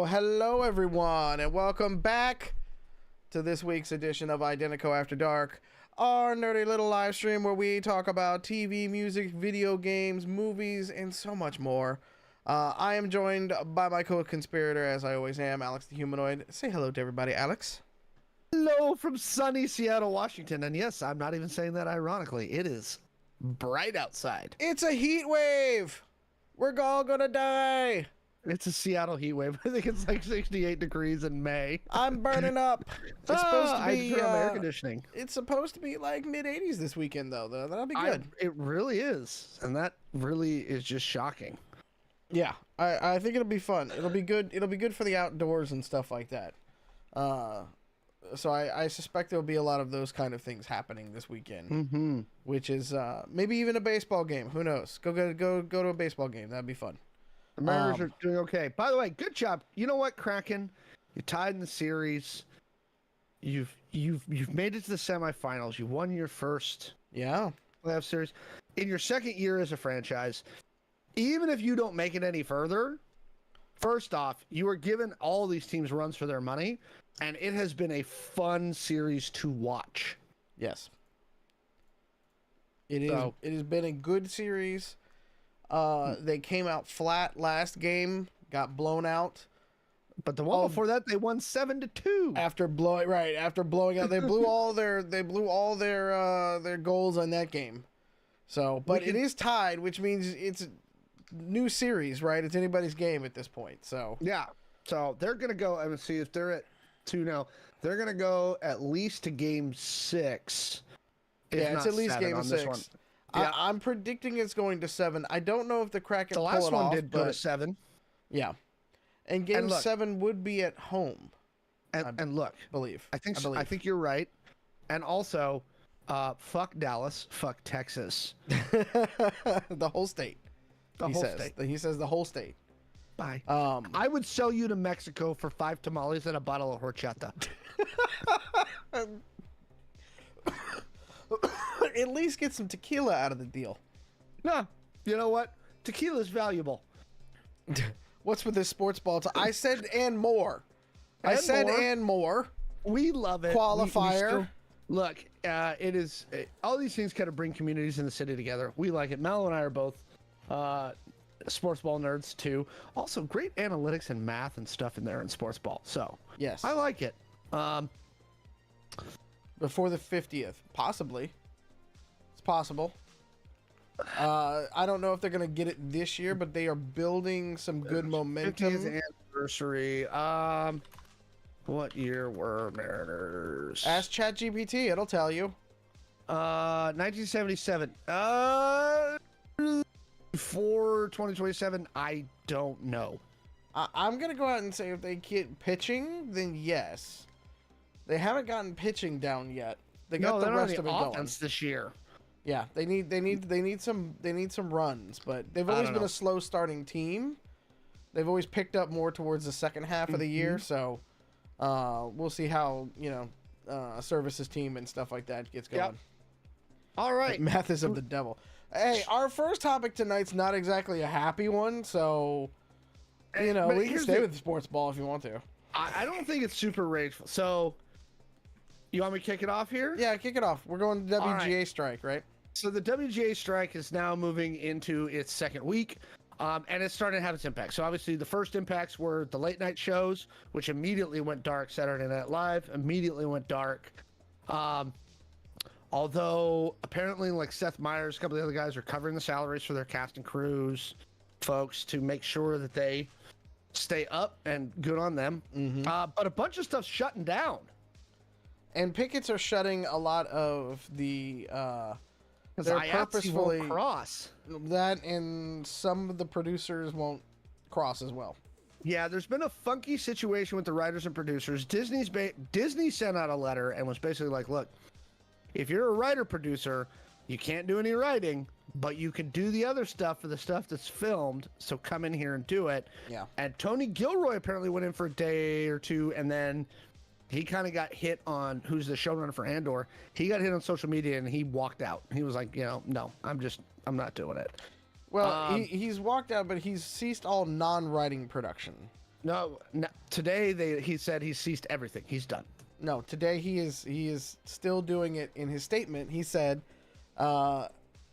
Hello everyone, and welcome back to this week's edition of Identico After Dark, our nerdy little live stream where we talk about TV, music, video games, movies, and so much more. I am joined by my co-conspirator, as I always am, Alex the Humanoid. Say hello to everybody, Alex. Hello from sunny Seattle, Washington. And yes, I'm not even saying that ironically. It is bright outside. It's a heat wave! We're all gonna die! It's a Seattle heat wave. I think it's like 68 degrees in May. I'm burning up. It's supposed to be I turn on air conditioning. It's supposed to be like mid-80s this weekend, though. That'll be good. It really is, and that really is just shocking. Yeah, I think it'll be fun. It'll be good. It'll be good for the outdoors and stuff like that. So I suspect there'll be a lot of those kind of things happening this weekend, which is maybe even a baseball game. Who knows? Go to a baseball game. That'd be fun. The Mariners are doing okay. By the way, good job. You know what, Kraken? You tied in the series. You've made it to the semifinals. You won your first playoff series. In your second year as a franchise, even if you don't make it any further, first off, you are giving all these teams runs for their money, and it has been a fun series to watch. Yes. It is. It has been a good series. They came out flat last game, got blown out. But the one before that, they won 7-2. After blowing out, they blew all their goals on that game. So, but it is tied, which means it's a new series, right? It's anybody's game at this point. So yeah, so they're gonna go. I'm gonna see if they're at 2 now. They're gonna go at least to game 6. Yeah, it's at least game 6. Yeah. I'm predicting it's going to 7. I don't know if the Kraken pull it off. The last one did go to 7. Yeah. And game 7 would be at home. And look, I think you're right. And also, fuck Dallas, fuck Texas. The whole state. He says the whole state. Bye. I would sell you to Mexico for 5 tamales and a bottle of horchata. At least get some tequila out of the deal. No, you know what? Tequila's valuable. What's with this sports ball? I said and more. And more. We love it. Qualifier. Look, it is all these things kind of bring communities in the city together. We like it. Mal and I are both sports ball nerds too. Also, great analytics and math and stuff in there in sports ball. So yes, I like it. Before the 50th, possibly. It's possible. I don't know if they're gonna get it this year, but they are building some good momentum. 50th anniversary. What year were Mariners? Ask ChatGPT; it'll tell you. 1977. For 2027, I don't know. I'm gonna go out and say if they get pitching, then yes. They haven't gotten pitching down yet. They got the rest of it going this year. Yeah, they need some runs, but they've always been a slow starting team. They've always picked up more towards the second half of the year, so we'll see how Services team and stuff like that gets going. Yep. All right, math is of the devil. Hey, our first topic tonight's not exactly a happy one, so we can stay with the sports ball if you want to. I don't think it's super rageful. So, you want me to kick it off here? Yeah, kick it off. We're going to WGA strike, right? So the WGA strike is now moving into its second week, and it's starting to have its impact. So obviously the first impacts were the late night shows, which immediately went dark. Saturday Night Live immediately went dark. Although apparently like Seth Meyers, a couple of the other guys are covering the salaries for their cast and crews folks to make sure that they stay up, and good on them. But a bunch of stuff's shutting down. And pickets are shutting a lot of the they're purposefully won't cross. That, and some of the producers won't cross as well. Yeah, there's been a funky situation with the writers and producers. Disney sent out a letter and was basically like, look, if you're a writer-producer, you can't do any writing, but you can do the other stuff for the stuff that's filmed, so come in here and do it. Yeah. And Tony Gilroy apparently went in for a day or two, and then he kind of got hit on, who's the showrunner for Andor. He got hit on social media, and he walked out. He was like, no, I'm not doing it. Well, he's walked out, but he's ceased all non-writing production. No, no today he said he ceased everything. He's done. No, today he is still doing it. In his statement, he said, on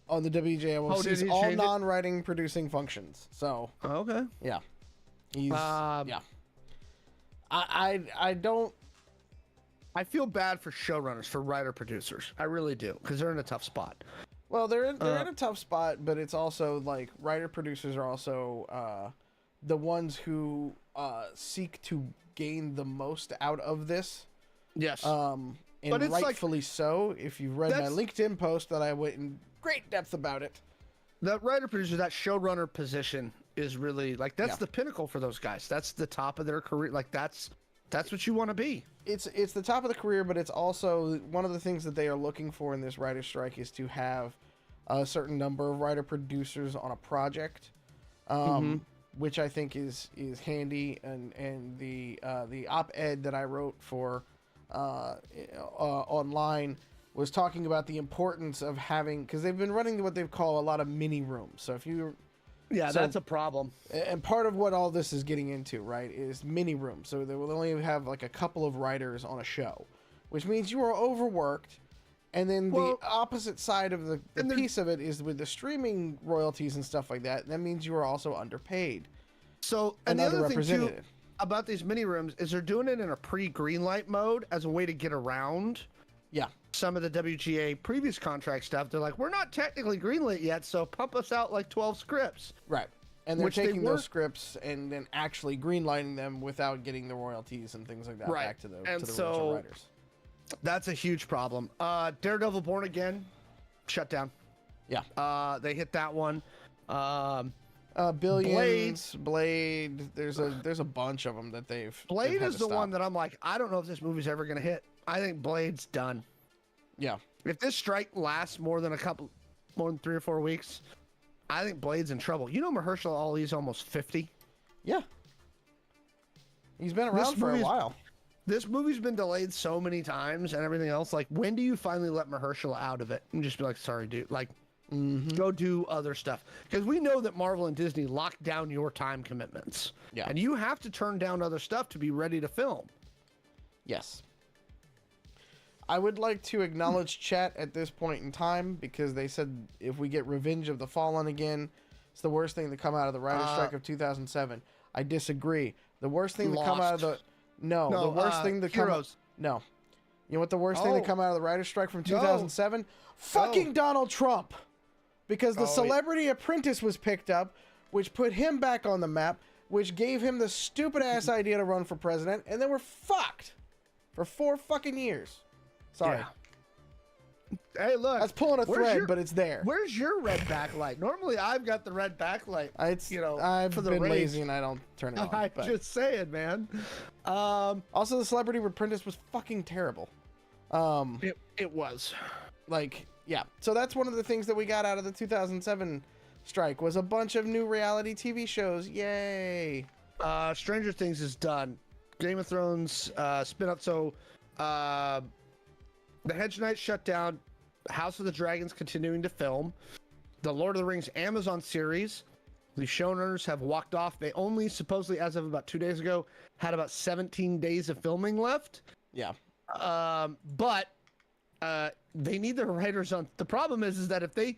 the WGA, will cease all non-writing producing functions. So, okay, yeah, he's yeah. I don't. I feel bad for showrunners, for writer producers. I really do, because they're in a tough spot. Well, they're in a tough spot, but it's also like writer producers are also the ones who seek to gain the most out of this. Yes. And rightfully so. If you've read my LinkedIn post that I went in great depth about it. That writer producer, that showrunner position is really like that's the pinnacle for those guys. That's the top of their career. Like that's what you want to be. It's the top of the career, but it's also one of the things that they are looking for in this writer strike is to have a certain number of writer producers on a project, which I think is handy. And the op-ed that I wrote for online was talking about the importance of having, because they've been running what they call a lot of mini rooms. So if you that's a problem. And part of what all this is getting into, right, is mini rooms. So they will only have like a couple of writers on a show, which means you are overworked. And then the opposite side of the piece of it is with the streaming royalties and stuff like that. That means you are also underpaid. So, and the other thing too about these mini rooms is they're doing it in a pre-greenlight mode as a way to get around some of the WGA previous contract stuff. They're like, we're not technically greenlit yet, so pump us out like 12 scripts. Right. And they're taking those scripts and then actually greenlighting them without getting the royalties and things like that back to the original writers. That's a huge problem. Daredevil Born Again, shut down. Yeah. They hit that one. Billions, Blade. There's a bunch of them that they've. Blade is the one that I'm like, I don't know if this movie's ever gonna hit. I think Blade's done. Yeah. If this strike lasts more than 3 or 4 weeks, I think Blade's in trouble. You know, Mahershala Ali's almost 50. Yeah. He's been around for a while. This movie's been delayed so many times and everything else. Like, when do you finally let Mahershala out of it and just be like, sorry, dude? Like, go do other stuff. Because we know that Marvel and Disney lock down your time commitments. Yeah. And you have to turn down other stuff to be ready to film. Yes. I would like to acknowledge chat at this point in time because they said if we get Revenge of the Fallen again, it's the worst thing to come out of the writer's strike of 2007. I disagree. The worst thing to come out of the... No, the worst thing to come out... No. You know what the worst thing to come out of the writer's strike from 2007? Fucking Donald Trump! Because the Celebrity Apprentice was picked up, which put him back on the map, which gave him the stupid-ass idea to run for president, and then we're fucked for 4 fucking years. Sorry. Yeah. Hey, look. That's pulling a thread, but it's there. Where's your red backlight? Normally, I've got the red backlight. I've been lazy and I don't turn it on. I'm just saying, man. Also, the Celebrity Apprentice was fucking terrible. It was. Like, yeah. So that's one of the things that we got out of the 2007 strike was a bunch of new reality TV shows. Yay. Stranger Things is done. Game of Thrones spin-off. So, The Hedge Knights shut down. House of the Dragons continuing to film. The Lord of the Rings Amazon series. The showrunners have walked off. They only supposedly, as of about 2 days ago, had about 17 days of filming left. Yeah. But they need their writers on. The problem is that if they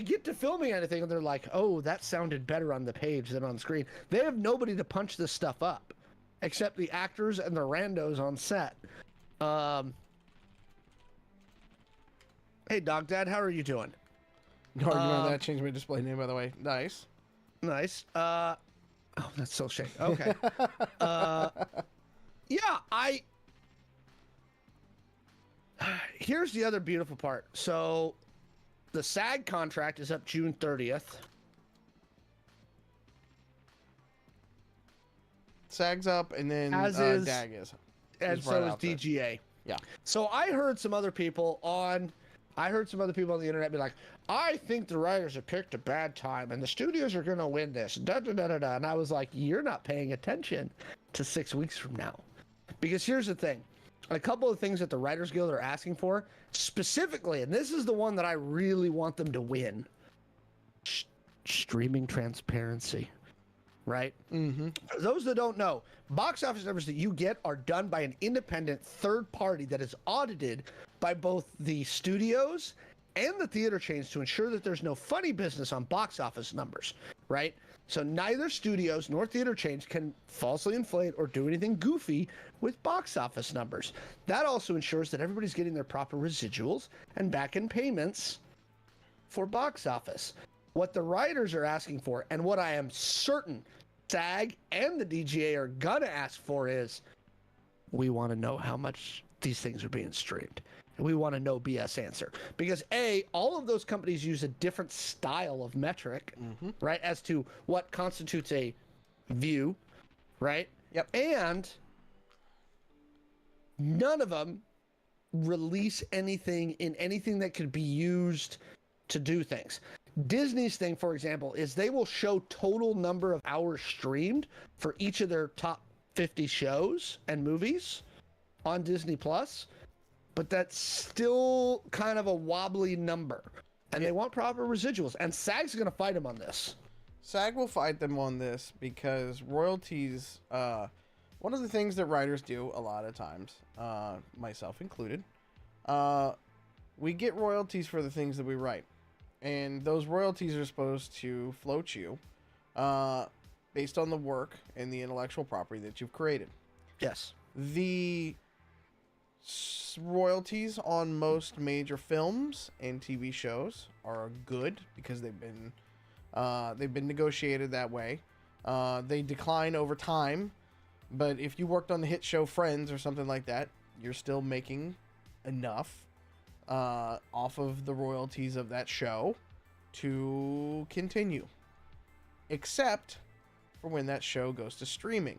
get to filming anything and they're like, oh, that sounded better on the page than on screen, they have nobody to punch this stuff up except the actors and the randos on set. Hey, Dog Dad, how are you doing? No argument on that. Changed my display name, by the way. Nice. Nice. Oh, that's so shady. Okay. Yeah, here's the other beautiful part. So, the SAG contract is up June 30th. SAG's up, and then DAG is. And so is DGA. Yeah. So I heard some other people on the internet be like, I think the writers have picked a bad time and the studios are going to win this. Da, da, da, da, da. And I was like, you're not paying attention to 6 weeks from now. Because here's the thing. A couple of things that the Writers Guild are asking for, specifically, and this is the one that I really want them to win. Streaming transparency. right? Mm-hmm. For those that don't know, box office numbers that you get are done by an independent third party that is audited by both the studios and the theater chains to ensure that there's no funny business on box office numbers, right? So neither studios nor theater chains can falsely inflate or do anything goofy with box office numbers. That also ensures that everybody's getting their proper residuals and back-end payments for box office. What the writers are asking for, and what I am certain SAG and the WGA are gonna ask for, is we want to know how much these things are being streamed. And we want to know BS answer. Because all of those companies use a different style of metric, right, as to what constitutes a view, right? Yep. And none of them release anything in anything that could be used to do things. Disney's thing, for example, is they will show total number of hours streamed for each of their top 50 shows and movies on Disney Plus, but that's still kind of a wobbly number. And they want proper residuals. And SAG's going to fight them on this. SAG will fight them on this because royalties, one of the things that writers do a lot of times, myself included, we get royalties for the things that we write. And those royalties are supposed to float you based on the work and the intellectual property that you've created. Yes. The royalties on most major films and TV shows are good because they've been negotiated that way. They decline over time, but if you worked on the hit show Friends or something like that, you're still making enough off of the royalties of that show to continue, except for when that show goes to streaming,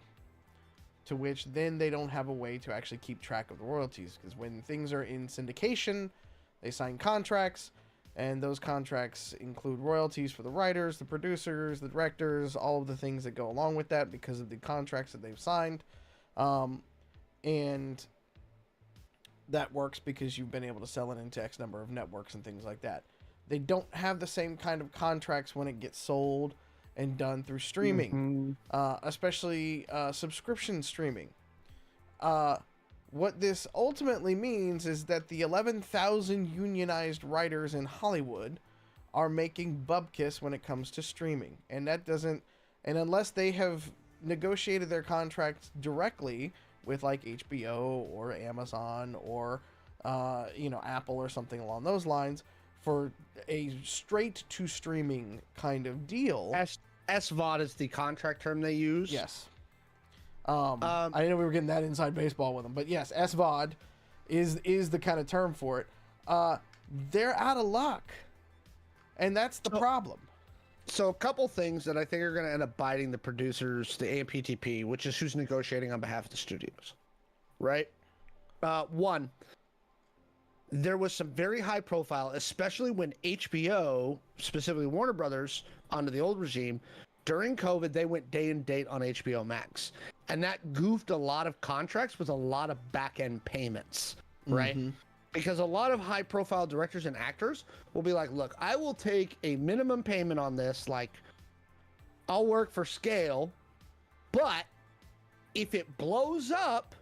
to which then they don't have a way to actually keep track of the royalties, because when things are in syndication, they sign contracts, and those contracts include royalties for the writers, the producers, the directors, all of the things that go along with that because of the contracts that they've signed. And that works because you've been able to sell it into X number of networks and things like that. They don't have the same kind of contracts when it gets sold and done through streaming, especially subscription streaming. What this ultimately means is that the 11,000 unionized writers in Hollywood are making bupkis when it comes to streaming. And that doesn't, and unless they have negotiated their contracts directly with like HBO or Amazon or Apple or something along those lines for a straight to streaming kind of deal. SVOD is the contract term they use. Yes. I didn't know we were getting that inside baseball with them, but yes, SVOD is the kind of term for it. They're out of luck, and that's the problem. So a couple things that I think are going to end up biting the producers, the AMPTP, which is who's negotiating on behalf of the studios, right? One, there was some very high profile, especially when HBO, specifically Warner Brothers, under the old regime, during COVID, they went day and date on HBO Max. And that goofed a lot of contracts with a lot of back-end payments, right? Mm-hmm. Because a lot of high-profile directors and actors will be like, look, I will take a minimum payment on this, like, I'll work for scale, but if it blows up,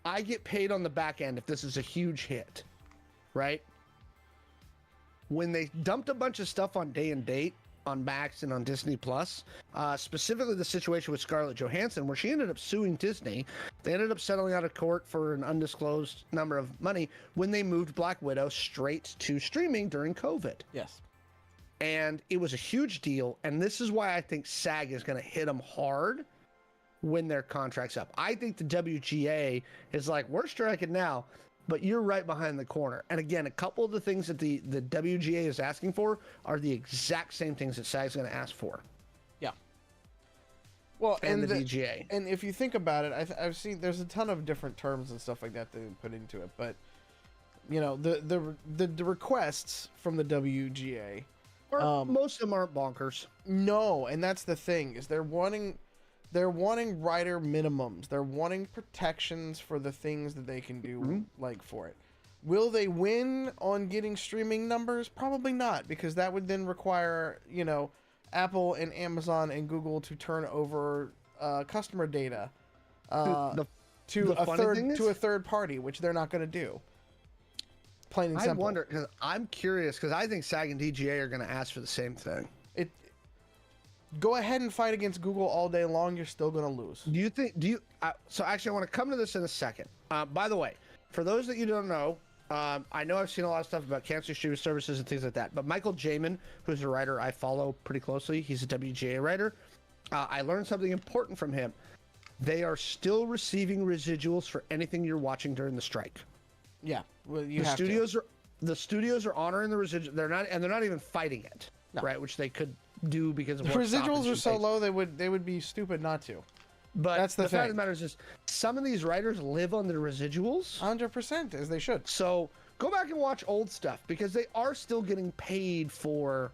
I get paid on the back end if this is a huge hit, right? When they dumped a bunch of stuff on day and date, on Max and on Disney Plus, specifically the situation with Scarlett Johansson, where she ended up suing Disney. They ended up settling out of court for an undisclosed number of money when they moved Black Widow straight to streaming during COVID. Yes. And it was a huge deal, and this is why I think SAG is going to hit them hard when their contract's up. I think the WGA is like, we're striking now, but you're right behind the corner. And again, a couple of the things that the WGA is asking for are the exact same things that SAG's going to ask for. Yeah. Well, and the DGA. And if you think about it, I've seen there's a ton of different terms and stuff like that they put into it. But, the requests from the WGA. Most of them aren't bonkers. No, and that's the thing, is they're wanting writer minimums. They're wanting protections for the things that they can do, like, for it. Will they win on getting streaming numbers? Probably not, because that would then require, Apple and Amazon and Google to turn over customer data to a third party, which they're not going to do. Plain and simple. I wonder, because I'm curious, because I think SAG and DGA are going to ask for the same thing. Go ahead and fight against Google all day long. You're still going to lose. So actually, I want to come to this in a second. By the way, for those that you don't know, I know I've seen a lot of stuff about cancer streaming services and things like that, but Michael Jamin, who's a writer I follow pretty closely, he's a WGA writer. I learned something important from him. They are still receiving residuals for anything you're watching during the strike. Yeah, well, the studios are honoring the residual. They're not even fighting it, right? Which they could do because of the residuals are so low they would be stupid not to. But that's the fact of the matter is some of these writers live on their residuals 100%, as they should. So go back and watch old stuff because they are still getting paid for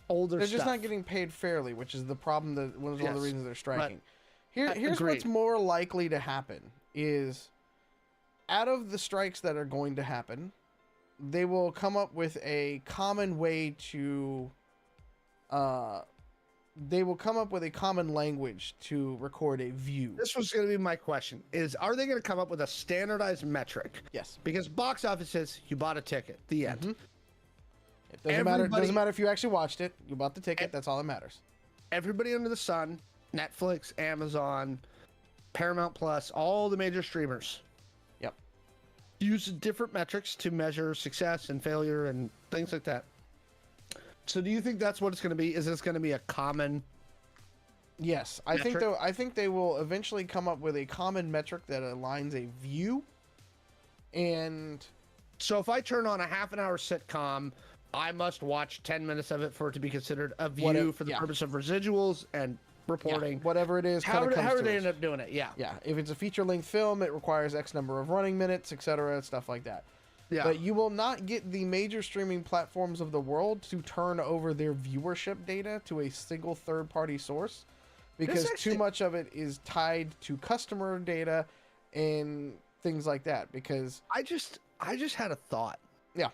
older stuff. They're just not getting paid fairly, which is the problem. One of the reasons they're striking. Here's what's more likely to happen is, out of the strikes that are going to happen, they will come up with a common way to they will come up with a common language to record a view. This was going to be my question, are they going to come up with a standardized metric? Yes. Because box office says you bought a ticket, the end. Mm-hmm. It doesn't matter if you actually watched it. You bought the ticket, that's all that matters. Everybody under the sun, Netflix, Amazon, Paramount Plus, all the major streamers. Yep. Use different metrics to measure success and failure and things like that. So do you think that's what it's going to be? Is this going to be a common Yes. I think they will eventually come up with a common metric that aligns a view. And so if I turn on a half an hour sitcom, I must watch 10 minutes of it for it to be considered a view for the purpose of residuals and reporting. Whatever it is. How do they end up doing it? Yeah. Yeah. If it's a feature-length film, it requires X number of running minutes, etc., stuff like that. Yeah. But you will not get the major streaming platforms of the world to turn over their viewership data to a single third-party source, because too much of it is tied to customer data and things like that. Because I just had a thought. Yeah.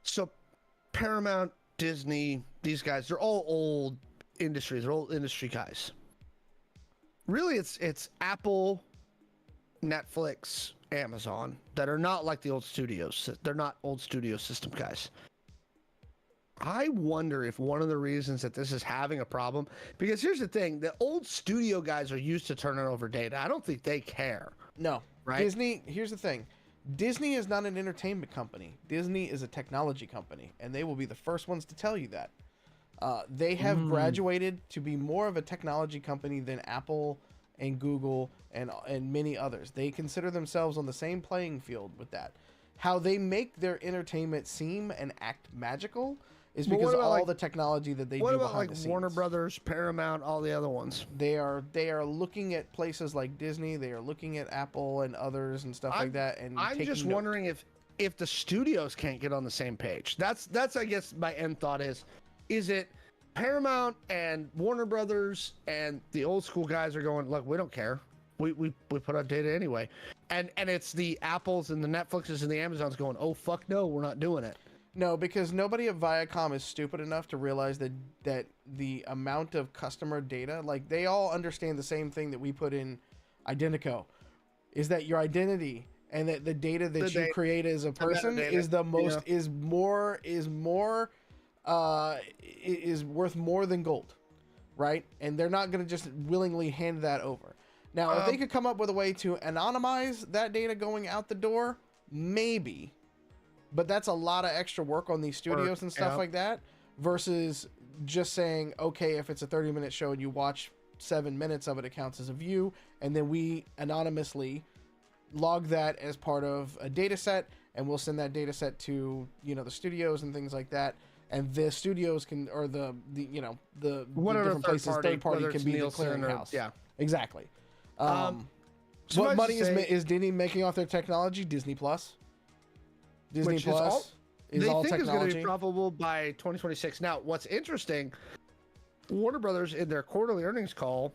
So Paramount, Disney, these guys, they're all old industries. They're old industry guys. Really, it's Apple, Netflix, Amazon that are not like the old studios. They're not old studio system guys. I wonder if one of the reasons that this is having a problem, because here's the thing, the old studio guys are used to turning over data. I don't think they care. No. Right? Disney, here's the thing. Disney is not an entertainment company. Disney is a technology company, and they will be the first ones to tell you that. They have graduated to be more of a technology company than Apple and Google and many others. They consider themselves on the same playing field with that. How they make their entertainment seem and act magical is because of all the technology that they do behind the scenes. What about like Warner Brothers, Paramount, all the other ones? They are looking at places like Disney. They are looking at Apple and others and stuff like that. And I'm just wondering if the studios can't get on the same page. That's I guess my end thought is it Paramount and Warner Brothers and the old school guys are going, look, we don't care. We put out data anyway. And it's the Apples and the Netflixes and the Amazons going, oh, fuck no, we're not doing it. No, because nobody at Viacom is stupid enough to realize that the amount of customer data, like they all understand the same thing that we put in Identico, is that your identity and that the data that you create as a person is the most is worth more than gold, right? And they're not going to just willingly hand that over. Now, if they could come up with a way to anonymize that data going out the door, maybe. But that's a lot of extra work on these studios and stuff like that, versus just saying, okay, if it's a 30-minute show and you watch 7 minutes of it, it counts as a view, and then we anonymously log that as part of a data set, and we'll send that data set to the studios and things like that. And the studios can, or the different places, third party can be the clearinghouse. Yeah, exactly. What money is Disney making off their technology? Disney Plus. Disney Plus is all technology. They think is going to be profitable by 2026. Now, what's interesting, Warner Brothers in their quarterly earnings call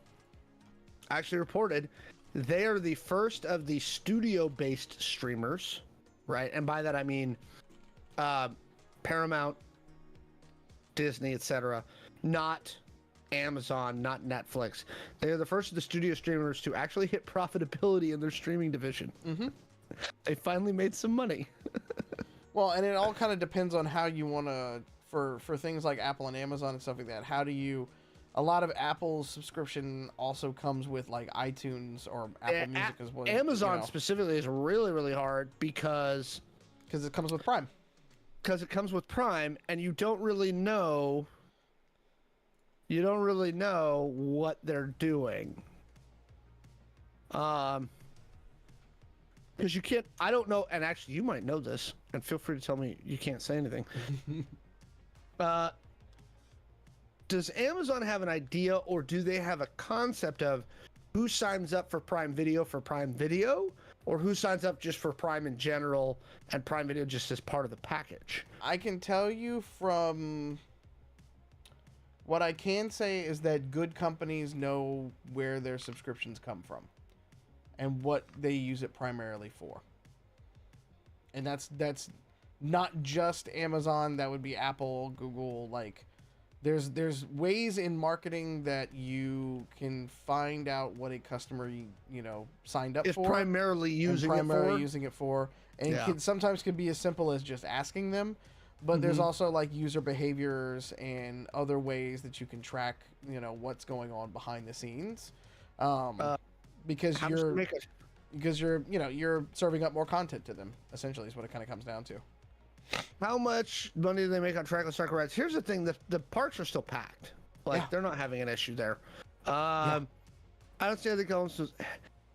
actually reported they are the first of the studio-based streamers, right? And by that I mean Paramount, Disney, etc. Not Amazon, not Netflix. They are the first of the studio streamers to actually hit profitability in their streaming division. Mm-hmm. They finally made some money. Well, and it all kind of depends on how you want to, for things like Apple and Amazon and stuff like that. How do you? A lot of Apple's subscription also comes with like iTunes or Apple Music as well. Amazon specifically is really, really hard because it comes with Prime. Because it comes with Prime, and you don't really know. You don't really know what they're doing. Because you can't. I don't know, and actually, you might know this, and feel free to tell me you can't say anything. Does Amazon have an idea, or do they have a concept of who signs up for Prime Video, or who signs up just for Prime in general, and Prime Video just as part of the package? I can tell you from what I can say is that good companies know where their subscriptions come from and what they use it primarily for. And that's not just Amazon, that would be Apple, Google, like there's ways in marketing that you can find out what a customer signed up for, primarily using it for, and sometimes can be as simple as just asking them, but there's also like user behaviors and other ways that you can track what's going on behind the scenes, because you're serving up more content to them, essentially is what it kind of comes down to. How much money do they make on trackless tracker rides? Here's the thing: the parks are still packed. They're not having an issue there. I don't see how they go.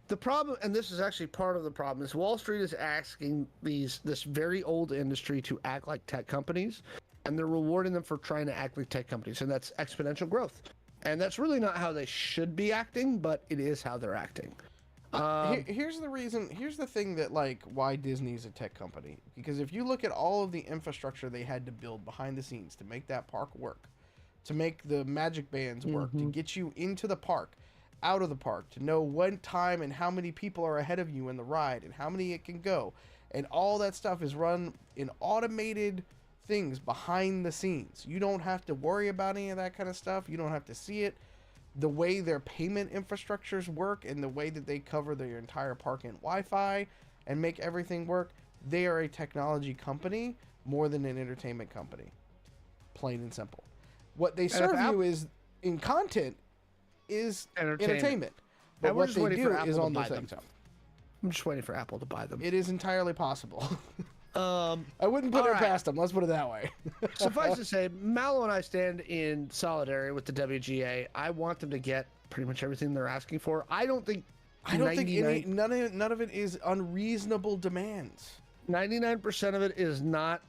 The problem, and this is actually part of the problem, is Wall Street is asking this very old industry to act like tech companies, and they're rewarding them for trying to act like tech companies, and that's exponential growth. And that's really not how they should be acting, but it is how they're acting. Here's the reason. Here's the thing that why Disney's a tech company. Because if you look at all of the infrastructure they had to build behind the scenes to make that park work, to make the magic bands work, to get you into the park, out of the park, to know what time and how many people are ahead of you in the ride and how many it can go, and all that stuff is run in automated things behind the scenes. You don't have to worry about any of that kind of stuff. You don't have to see it. The way their payment infrastructures work and the way that they cover their entire park in Wi-Fi and make everything work, they are a technology company more than an entertainment company. Plain and simple. What they serve you is in content is entertainment. But what they do is on those things. I'm just waiting for Apple to buy them. It is entirely possible. I wouldn't put it past them. Let's put it that way. Suffice to say, Mallow and I stand in solidarity with the WGA. I want them to get pretty much everything they're asking for. I don't think none of it is unreasonable demands. 99% of it is not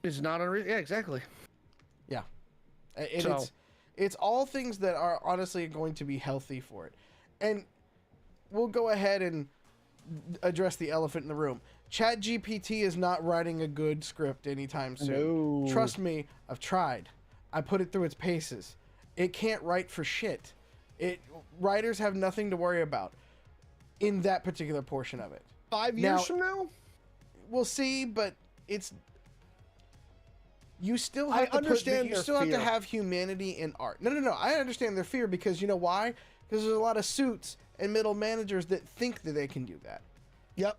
unreasonable. Yeah, exactly. Yeah. It's all things that are honestly going to be healthy for it. And we'll go ahead and address the elephant in the room. ChatGPT is not writing a good script anytime soon. No. Trust me, I've tried. I put it through its paces. It can't write for shit. Writers have nothing to worry about in that particular portion of it. 5 years from now? We'll see, but you still have to have humanity in art. No. I understand their fear because you know why? Because there's a lot of suits and middle managers that think that they can do that. Yep.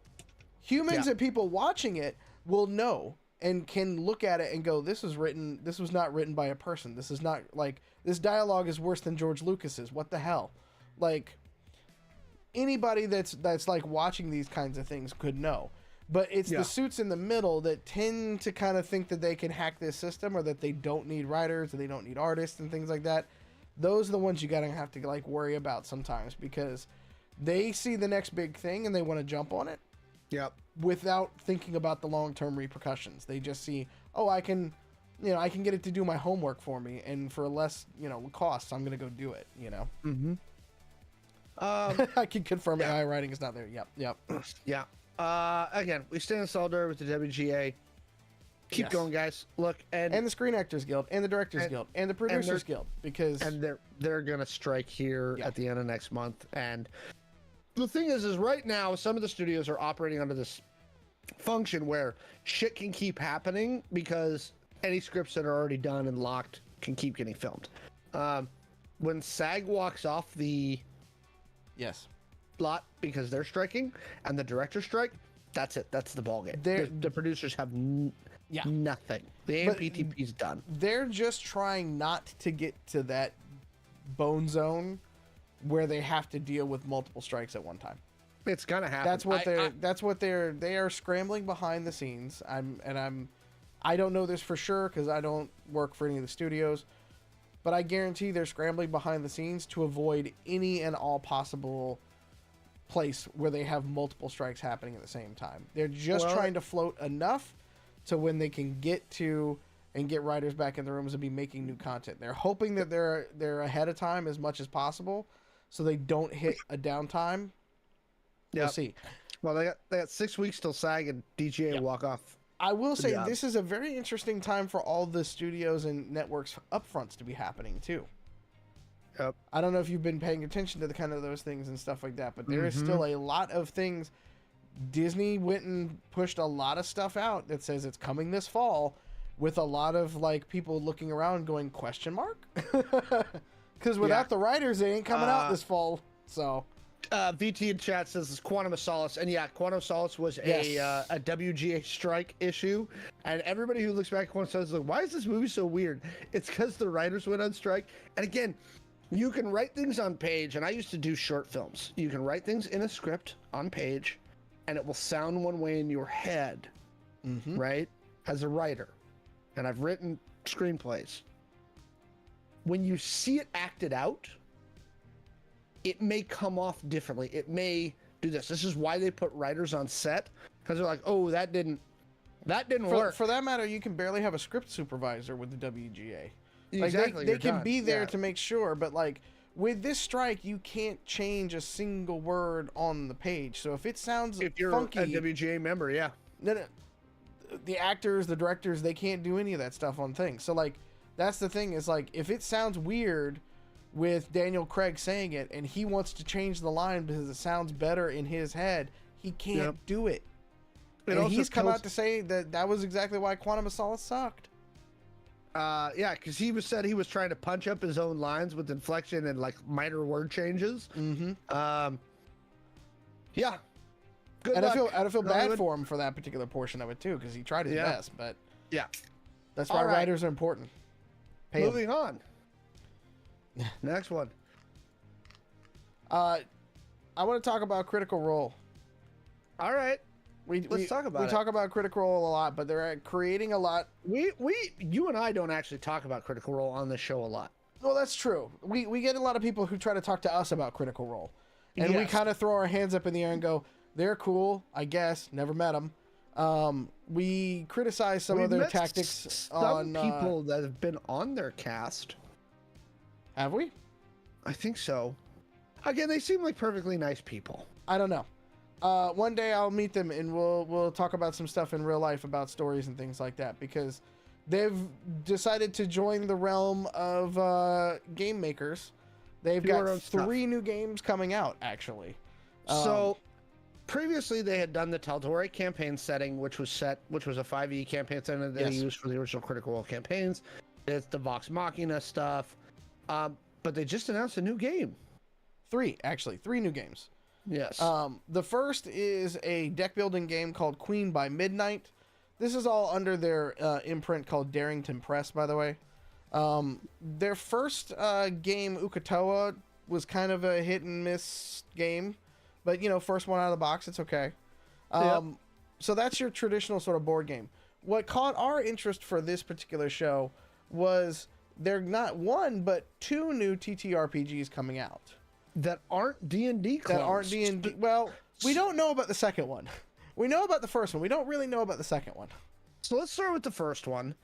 Humans and people watching it will know and can look at it and go, this was not written by a person. This is not this dialogue is worse than George Lucas's. What the hell? Anybody that's watching these kinds of things could know. But it's the suits in the middle that tend to kind of think that they can hack this system or that they don't need writers or they don't need artists and things like that. Those are the ones you gotta have to worry about sometimes because they see the next big thing and they want to jump on it. Yep. Without thinking about the long-term repercussions. They just see, I can get it to do my homework for me, and for less, costs, I'm going to go do it, Mm-hmm. I can confirm AI writing is not there. Yep. Yeah. Again, we stand in solidarity with the WGA. Keep going, guys. Look, and the Screen Actors Guild, and the Directors Guild, and the Producers Guild, because they're going to strike here at the end of next month, and the thing is right now, some of the studios are operating under this function where shit can keep happening because any scripts that are already done and locked can keep getting filmed. When SAG walks off the lot because they're striking and the directors strike, that's it. That's the ballgame. The producers have nothing. The AMPTP's done. They're just trying not to get to that bone zone where they have to deal with multiple strikes at one time. It's gonna happen. That's what they are scrambling behind the scenes. I don't know this for sure because I don't work for any of the studios, but I guarantee they're scrambling behind the scenes to avoid any and all possible place where they have multiple strikes happening at the same time. They're just trying to float enough to when they can get to and get writers back in the rooms and be making new content. They're hoping that they're ahead of time as much as possible so they don't hit a downtime. We'll see. Well, they got 6 weeks till SAG and WGA walk off. I will say this is a very interesting time for all the studios and networks upfronts to be happening too. Yep. I don't know if you've been paying attention to the kind of those things and stuff like that, but there is still a lot of things. Disney went and pushed a lot of stuff out that says it's coming this fall, with a lot of like people looking around going question mark, because without the writers, they ain't coming out this fall. So. VT in chat says it's Quantum of Solace, and Quantum of Solace was a WGA strike issue, and everybody who looks back at Quantum of Solace is like, why is this movie so weird? It's because the writers went on strike, and again, you can write things on page, and I used to do short films. You can write things in a script on page, and it will sound one way in your head, right? As a writer, and I've written screenplays. When you see it acted out, it may come off differently. It may do this. This is why they put writers on set, because they're like, oh, that didn't work. For that matter, you can barely have a script supervisor with the WGA. Exactly. They can be there to make sure, but like with this strike, you can't change a single word on the page. So if it sounds if you're funky, a WGA member, no, the actors, the directors, they can't do any of that stuff on things. So like that's the thing is like if it sounds weird with Daniel Craig saying it and he wants to change the line because it sounds better in his head, he can't do it. And he's come out to say that was exactly why Quantum of Solace sucked. Because he said he was trying to punch up his own lines with inflection and like minor word changes. Good and luck. I feel bad for him for that particular portion of it too, because he tried his best. But that's why writers are important. Moving on. Next one. I want to talk about Critical Role. All right. Let's talk about it. We talk about Critical Role a lot, but they're creating a lot. You and I don't actually talk about Critical Role on this show a lot. Well, that's true. We get a lot of people who try to talk to us about Critical Role. And we kind of throw our hands up in the air and go, they're cool, I guess. Never met them. We criticize some of their tactics on people that have been on their cast. Have we? I think so. Again, they seem like perfectly nice people. I don't know. One day I'll meet them and we'll talk about some stuff in real life about stories and things like that, because they've decided to join the realm of game makers. They've got 3 new games coming out, actually. So previously they had done the Taldore campaign setting, which was a 5e campaign setting that they used for the original Critical Role campaigns. It's the Vox Machina stuff. But they just announced a new game. 3 new games. Yes. The first is a deck building game called Queen by Midnight. This is all under their imprint called Darrington Press, by the way. Their first game, Ukatoa, was kind of a hit and miss game, but first one out of the box, it's okay. So that's your traditional sort of board game. What caught our interest for this particular show was they're not 1 but 2 new TTRPGs coming out that aren't D&D clones. That aren't D&D. Well, we don't know about the second one. We know about the first one. We don't really know about the second one. So let's start with the first one.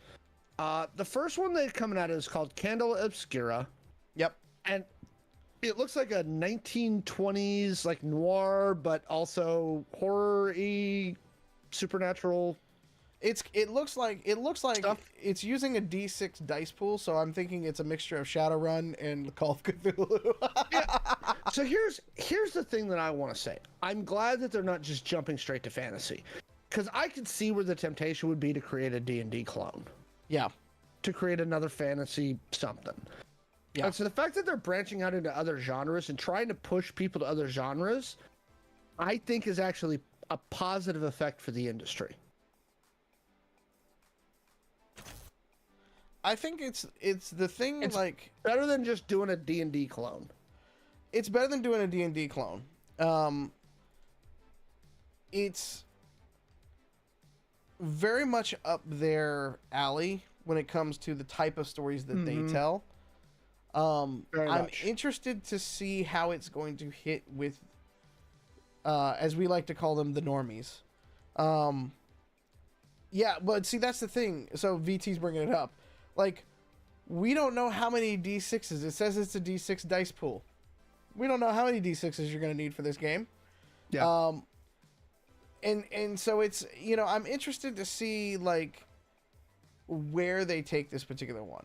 The first one that's coming out is called Candle Obscura. Yep. And it looks like a 1920s like noir, but also horror-y, supernatural. It looks like stuff. It's using a D6 dice pool, so I'm thinking it's a mixture of Shadowrun and Call of Cthulhu. So here's the thing that I want to say. I'm glad that they're not just jumping straight to fantasy, because I could see where the temptation would be to create a D&D clone. Yeah. To create another fantasy something. Yeah. And so the fact that they're branching out into other genres and trying to push people to other genres, I think is actually a positive effect for the industry. I think it's the thing, it's like, better than just doing a D&D clone. It's better than doing a D&D clone. It's very much up their alley when it comes to the type of stories that they tell. I'm interested to see how it's going to hit with, as we like to call them, the normies. Yeah, but see, that's the thing. So VT's bringing it up. Like, we don't know how many D6s. It says it's a D6 dice pool. We don't know how many D6s you're going to need for this game. Yeah. And so it's, you know, I'm interested to see, like, where they take this particular one.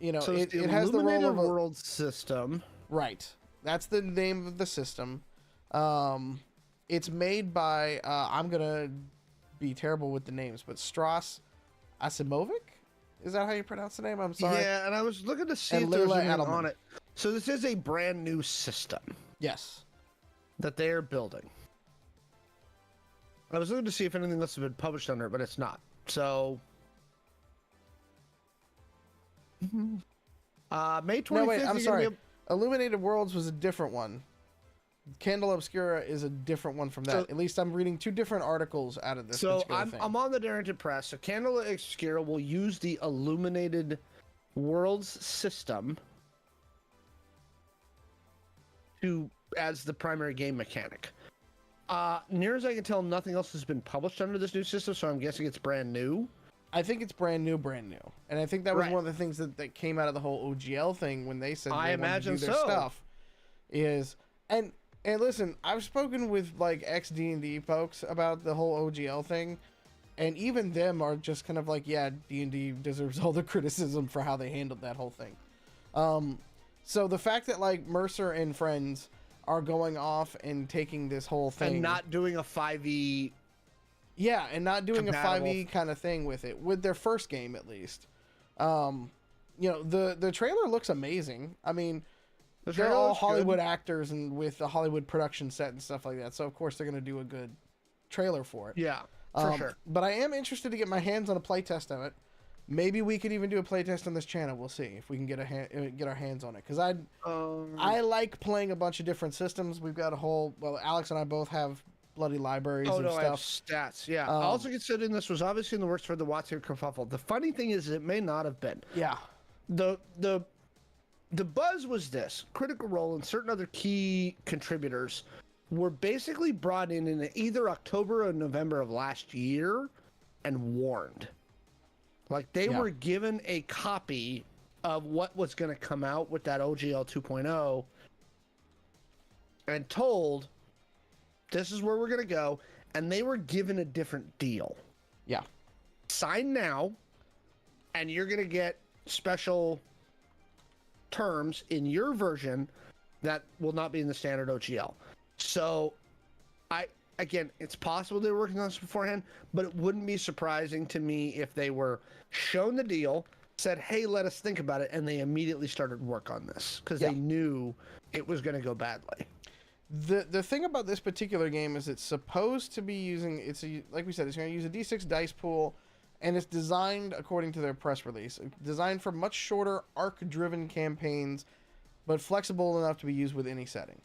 You know, so it has the role of a world system. Right. That's the name of the system. It's made by, I'm going to be terrible with the names, but Strauss Asimovic? Is that how you pronounce the name? I'm sorry. Yeah, and I was looking to see if there was anything on it. So this is a brand new system. Yes. That they are building. I was looking to see if anything else has been published under it, but it's not. So... May 25th... No, wait, I'm sorry. Illuminated Worlds was a different one. Candle Obscura is a different one from that. So, at least I'm reading two different articles out of this. So I'm on the Darrington Press. So Candle Obscura will use the Illuminated Worlds system as the primary game mechanic. Near as I can tell, nothing else has been published under this new system, so I'm guessing it's brand new. I think it's brand new. And I think that was one of the things that came out of the whole OGL thing when they said they wanted to do their stuff. And listen, I've spoken with, like, ex-D&D folks about the whole OGL thing, and even them are just kind of like, yeah, D&D deserves all the criticism for how they handled that whole thing. So the fact that, like, Mercer and friends are going off and taking this whole thing... And not doing a 5e... Yeah, and not doing compatible. A 5e kind of thing with it, with their first game, at least. You know, the trailer looks amazing. I mean... They're all Hollywood actors and with a Hollywood production set and stuff like that. So, of course, they're going to do a good trailer for it. Yeah, for sure. But I am interested to get my hands on a playtest of it. Maybe we could even do a playtest on this channel. We'll see if we can get our hands on it. Because I like playing a bunch of different systems. We've got a whole... Well, Alex and I both have bloody libraries of stuff. I have stats, yeah. Also considering this was obviously in the works for the Watsy kerfuffle. The funny thing is it may not have been. Yeah. The buzz was this. Critical Role and certain other key contributors were basically brought in either October or November of last year and warned. Like, they were given a copy of what was going to come out with that OGL 2.0 and told, this is where we're going to go. And they were given a different deal. Yeah. Sign now, and you're going to get special... terms in your version that will not be in the standard OGL. So, again, it's possible they were working on this beforehand, but it wouldn't be surprising to me if they were shown the deal, said, hey, let us think about it, and they immediately started work on this because they knew it was going to go badly. The thing about this particular game is it's supposed to be using, like we said, it's going to use a D6 dice pool. And it's designed, according to their press release, designed for much shorter arc-driven campaigns, but flexible enough to be used with any setting.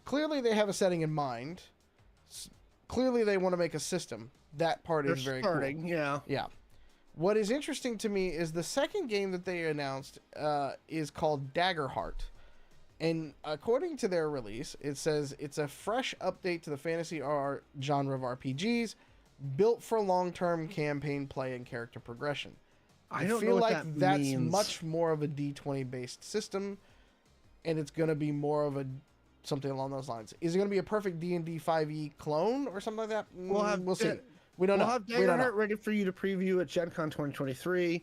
Clearly, they have a setting in mind. Clearly, they want to make a system. That part is very cool. Yeah. Yeah. What is interesting to me is the second game that they announced is called Daggerheart. And according to their release, it says it's a fresh update to the fantasy genre of RPGs, built for long-term campaign play and character progression. I feel like that's much more of a D20 based system, and it's going to be more of something along those lines. Is it going to be a perfect D&D 5e clone or something like that? We'll see. We don't know. We'll have Daggerheart ready for you to preview at Gen Con 2023.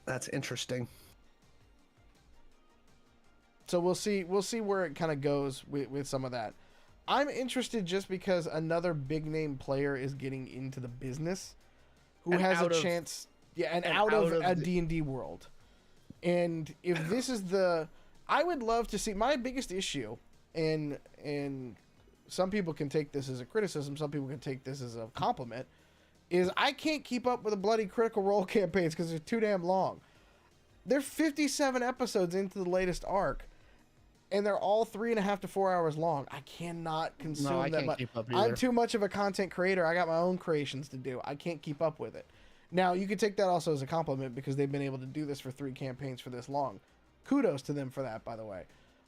That's interesting. So we'll see where it kind of goes with some of that. I'm interested just because another big name player is getting into the business. who has a chance, and out of a D&D world. And if this is I would love to see, my biggest issue, and some people can take this as a criticism, some people can take this as a compliment, is I can't keep up with the bloody Critical Role campaigns because they're too damn long. They're 57 episodes into the latest arc, and they're all 3.5 to 4 hours long. I cannot consume that much. I'm too much of a content creator. I got my own creations to do. I can't keep up with it. Now, you could take that also as a compliment because they've been able to do this for 3 campaigns for this long. Kudos to them for that, by the way.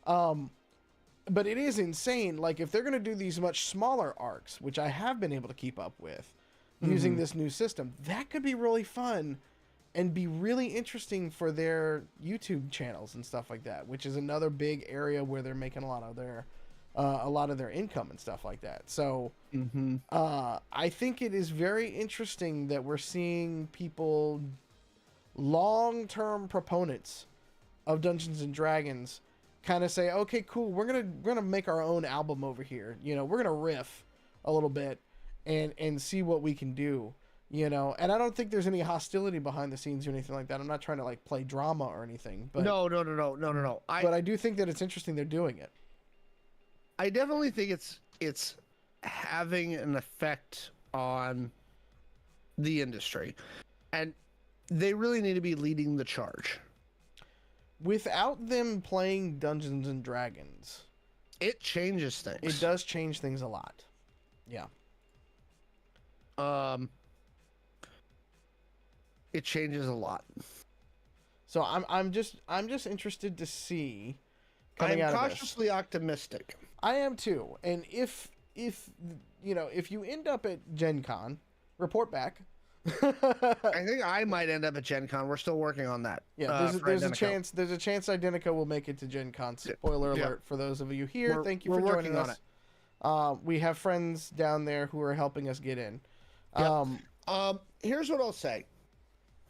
But it is insane. Like, if they're going to do these much smaller arcs, which I have been able to keep up with using this new system, that could be really fun and be really interesting for their YouTube channels and stuff like that, which is another big area where they're making a lot of their income and stuff like that. So I think it is very interesting that we're seeing people, long-term proponents of Dungeons and Dragons, kind of say, okay, cool, we're gonna make our own album over here. You know, we're gonna riff a little bit and see what we can do. You know, and I don't think there's any hostility behind the scenes or anything like that. I'm not trying to like play drama or anything. But no. But I do think that it's interesting they're doing it. I definitely think it's having an effect on the industry, and they really need to be leading the charge. Without them playing Dungeons and Dragons, it changes things. It does change things a lot. Yeah. It changes a lot. So I'm just interested to see coming out of this. I'm cautiously optimistic. I am too. And if you end up at Gen Con, report back. I think I might end up at Gen Con. We're still working on that. Yeah, there's a chance Identica will make it to Gen Con. Spoiler alert for those of you here. Thank you for joining us. We have friends down there who are helping us get in. Here's what I'll say.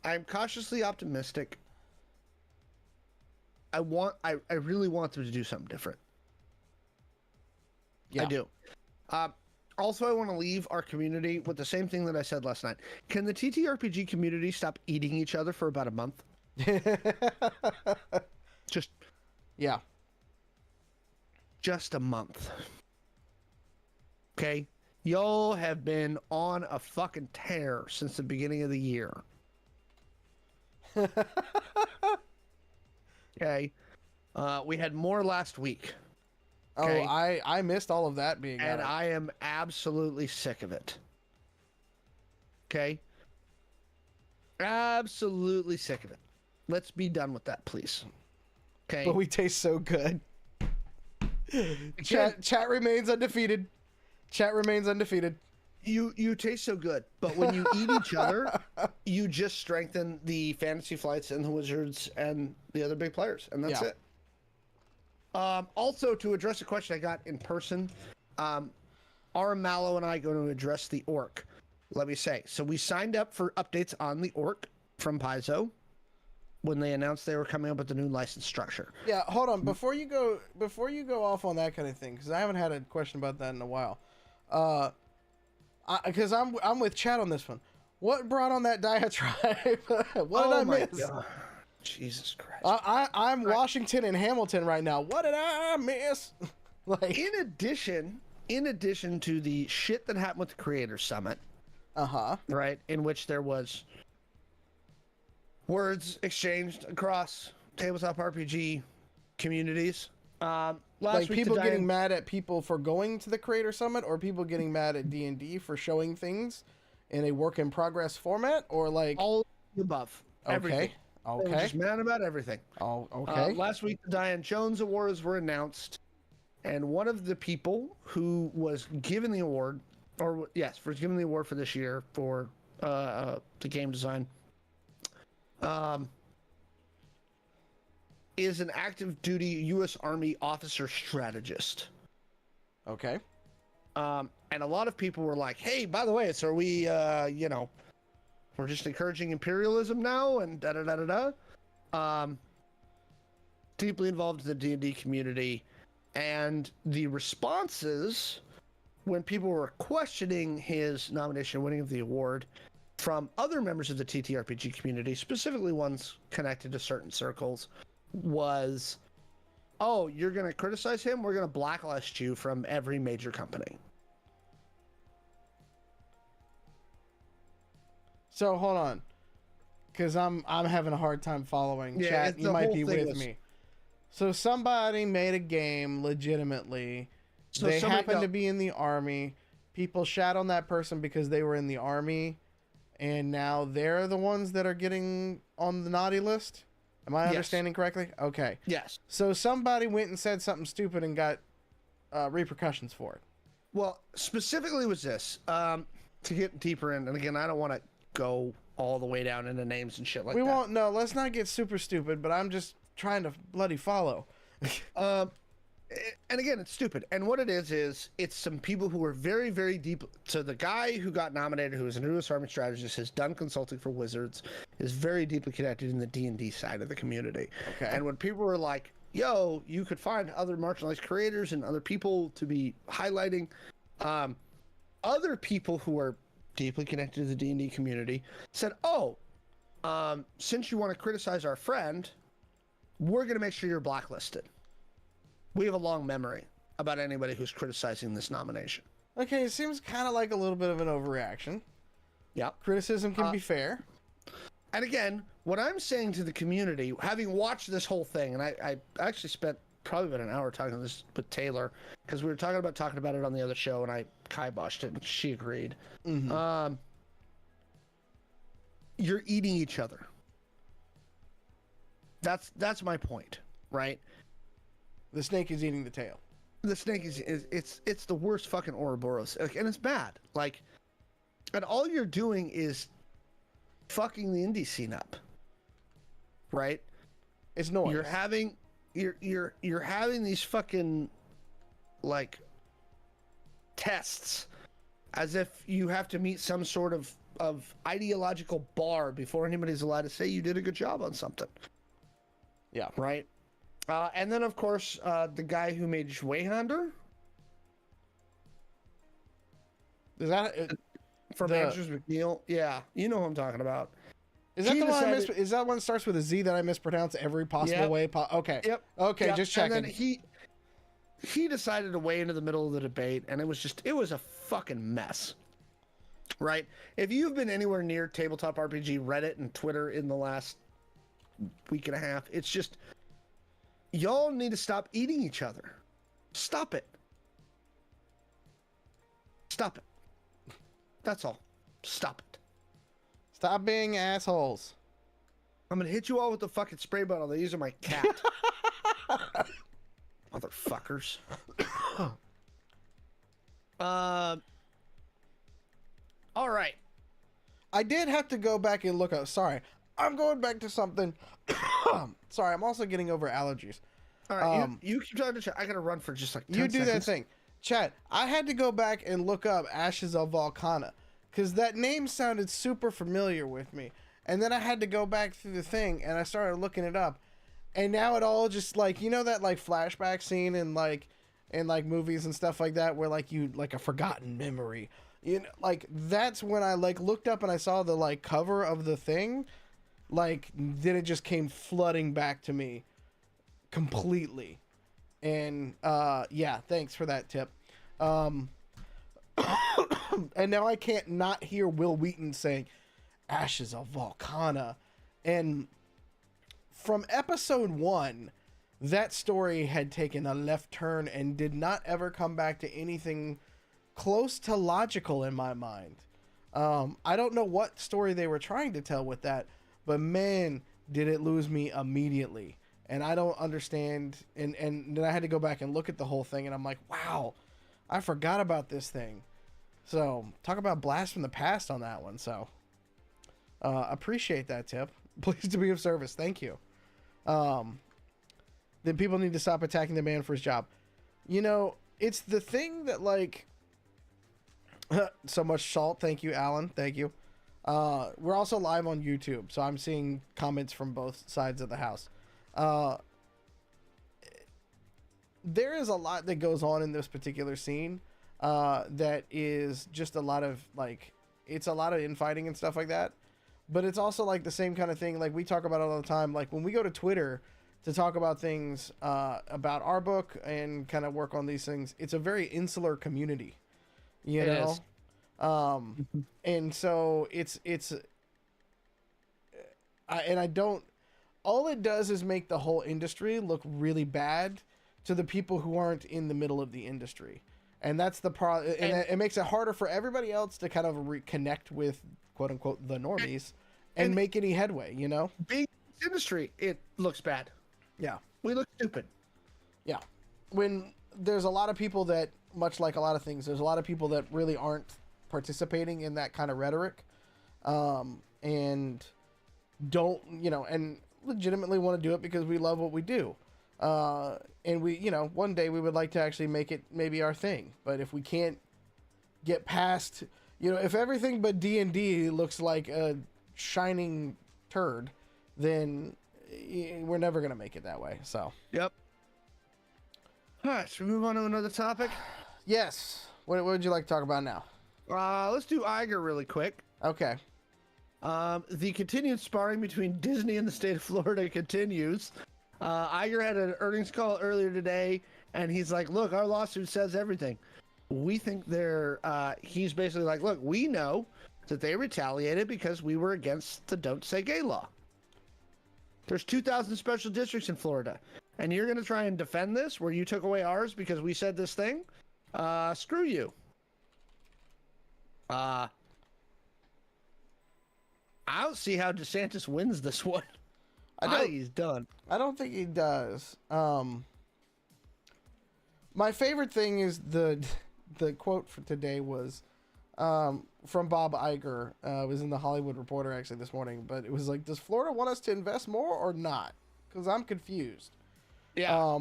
I'm cautiously optimistic. I really want them to do something different. Yeah. I do. Also, I want to leave our community with the same thing that I said last night. Can the TTRPG community stop eating each other for about a month? Just a month. Okay? Y'all have been on a fucking tear since the beginning of the year. Okay. We had more last week. Okay? Oh, I missed all of that being and I am absolutely sick of it. Okay? Absolutely sick of it. Let's be done with that, please. Okay? But we taste so good. Chat remains undefeated. Chat remains undefeated. You taste so good, but when you eat each other, you just strengthen the Fantasy Flights and the Wizards and the other big players, and that's it. Also, to address a question I got in person, are Mallow and I going to address the orc? Let me say. So we signed up for updates on the orc from Paizo when they announced they were coming up with the new license structure. Yeah, hold on. Before you go off on that kind of thing, because I haven't had a question about that in a while. Because I'm with Chad on this one. What brought on that diatribe? What did I miss? God. Jesus Christ! I'm Washington and Hamilton right now. What did I miss? Like, in addition to the shit that happened with the Creators Summit, right, in which there was words exchanged across tabletop RPG communities. Like people getting mad at people for going to the Creator Summit, or people getting mad at D&D for showing things in a work in progress format, or like all of the above. Everything. Okay. They were just mad about everything. Oh, okay. Last week, the Diane Jones Awards were announced, and one of the people who was given the award, for this year for the game design, is an active duty U.S. Army officer strategist. Okay. And a lot of people were like, hey, by the way, so are we, we're just encouraging imperialism now and da-da-da-da-da. Deeply involved in the D&D community. And the responses when people were questioning his nomination, winning of the award, from other members of the TTRPG community, specifically ones connected to certain circles, was, oh, you're going to criticize him? We're going to blacklist you from every major company. So hold on, because I'm having a hard time following. Yeah, chat, you might be with me. So somebody made a game legitimately. So they happened to be in the army. People shat on that person because they were in the army, and now they're the ones that are getting on the naughty list. Am I understanding correctly? Okay. Yes. So somebody went and said something stupid and got repercussions for it. Well, specifically was this. To get deeper in, and again, I don't want to go all the way down into names and shit like that. We won't. No, let's not get super stupid, but I'm just trying to bloody follow. And again, it's stupid. And what it is it's some people who are very, very deep. So the guy who got nominated, who is a newest army strategist, has done consulting for Wizards, is very deeply connected in the D&D side of the community. Okay. And when people were like, yo, you could find other marginalized creators and other people to be highlighting, other people who are deeply connected to the D&D community said, oh, since you want to criticize our friend, we're going to make sure you're blacklisted. We have a long memory about anybody who's criticizing this nomination. Okay, it seems kind of like a little bit of an overreaction. Yeah. Criticism can be fair. And again, what I'm saying to the community, having watched this whole thing, and I actually spent probably about an hour talking this with Taylor, because we were talking about it on the other show, and I kiboshed it, and she agreed. Mm-hmm. You're eating each other. That's my point, right? The snake is eating the tail. The snake is it's the worst fucking Ouroboros, and it's bad. Like, and all you're doing is fucking the indie scene up, right? It's noise. You're having these fucking like tests, as if you have to meet some sort of ideological bar before anybody's allowed to say you did a good job on something. Yeah. Right. And then, of course, the guy who made Zweihander. Is that from Andrews McNeil? Yeah, you know who I'm talking about. Is that the one I is that one that starts with a Z that I mispronounce every possible way? Okay. Yep. Okay, yep. Just checking. And then he decided to weigh into the middle of the debate, and it was a fucking mess. Right? If you've been anywhere near Tabletop RPG Reddit and Twitter in the last week and a half, it's just, y'all need to stop eating each other. Stop it. Stop it. That's all. Stop it. Stop being assholes. I'm gonna hit you all with the fucking spray bottle. These are my cat. Motherfuckers. All right. I did have to go back and look up. Sorry. I'm going back to something. Sorry, I'm also getting over allergies. All right, you keep talking to chat. I gotta run for just like 10 You do seconds. that thing. Chat, I had to go back and look up Ashes of Volcana, because that name sounded super familiar with me. And then I had to go back through the thing, and I started looking it up. And now it all just, like, you know that, like, flashback scene in movies and stuff like that, where, like, a forgotten memory. You know, like, that's when I, like, looked up and I saw the, like, cover of the thing. Like, then it just came flooding back to me completely. And yeah, thanks for that tip. And now I can't not hear Will Wheaton saying Ashes of Volcana. And from episode 1, that story had taken a left turn and did not ever come back to anything close to logical in my mind. I don't know what story they were trying to tell with that, but man, did it lose me immediately. And I don't understand. And then I had to go back and look at the whole thing, and I'm like, wow, I forgot about this thing. So talk about blast from the past on that one. So appreciate that tip. Pleased to be of service. Thank you. Then people need to stop attacking the man for his job. You know, it's the thing that, like, so much salt. Thank you, Alan. Thank you. We're also live on YouTube, so I'm seeing comments from both sides of the house. There is a lot that goes on in this particular scene that is just a lot of, like, it's a lot of infighting and stuff like that. But it's also like the same kind of thing. Like we talk about it all the time. Like when we go to Twitter to talk about things about our book and kind of work on these things, it's a very insular community, you know? And so all it does is make the whole industry look really bad to the people who aren't in the middle of the industry. And that's the problem. And it makes it harder for everybody else to kind of reconnect with quote unquote the normies and make any headway, you know? Being in this industry, it looks bad. Yeah. We look stupid. Yeah. When there's a lot of people that, much like a lot of things, there's a lot of people that really aren't participating in that kind of rhetoric, and don't, and legitimately want to do it because we love what we do. And we, one day we would like to actually make it maybe our thing. But if we can't get past, if everything but D&D looks like a shining turd, then we're never going to make it that way. So. Yep. All right. Should we move on to another topic? Yes. What would you like to talk about now? Let's do Iger really quick. Okay. The continued sparring between Disney and the state of Florida continues. Iger had an earnings call earlier today, and he's like, look, our lawsuit says everything. We think he's basically like, look, we know that they retaliated because we were against the Don't Say Gay law. There's 2,000 special districts in Florida, and you're going to try and defend this where you took away ours because we said this thing? Screw you. I don't see how DeSantis wins this one. I think he's done. I don't think he does. My favorite thing is the quote for today was from Bob Iger. It was in the Hollywood Reporter actually this morning, but it was like, does Florida want us to invest more or not? Because I'm confused. Yeah.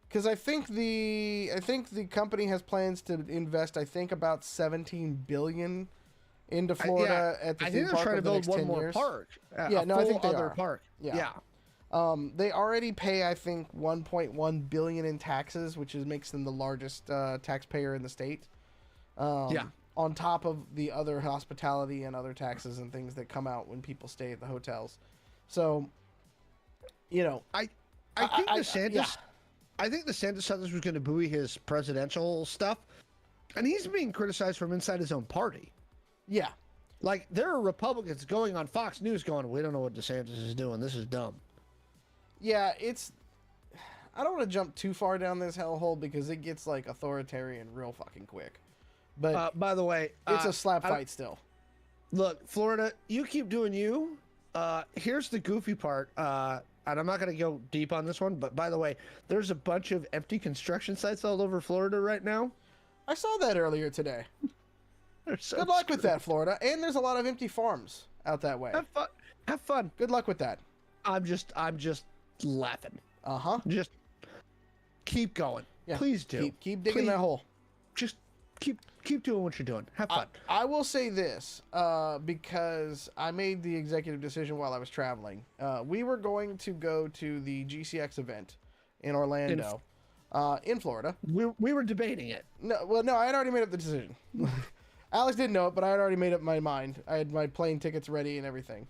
Because I think the company has plans to invest, I think, about $17 billion into Florida at the theme park over the next 10 years. Park. I think they are. Park. Yeah. They already pay, I think, $1.1 billion in taxes, which makes them the largest taxpayer in the state. On top of the other hospitality and other taxes and things that come out when people stay at the hotels. So, I think DeSantis. I think DeSantis said this was going to buoy his presidential stuff, and he's being criticized from inside his own party. Yeah. Like, there are Republicans going on Fox News going, we don't know what DeSantis is doing. This is dumb. Yeah, I don't want to jump too far down this hellhole because it gets, like, authoritarian real fucking quick. But, by the way, it's a slap fight still. Look, Florida, you keep doing you. Here's the goofy part. And I'm not going to go deep on this one, but by the way, there's a bunch of empty construction sites all over Florida right now. I saw that earlier today. Good luck with that, Florida. And there's a lot of empty farms out that way. Have fun. Good luck with that. I'm just laughing. Just keep going. Yeah. Please do. Keep digging that hole. Just keep doing what you're doing. Have fun. I will say this, because I made the executive decision while I was traveling. We were going to go to the GCX event in Orlando, in Florida. We were debating it. No, I had already made up the decision. Alex didn't know it, but I had already made up my mind. I had my plane tickets ready and everything.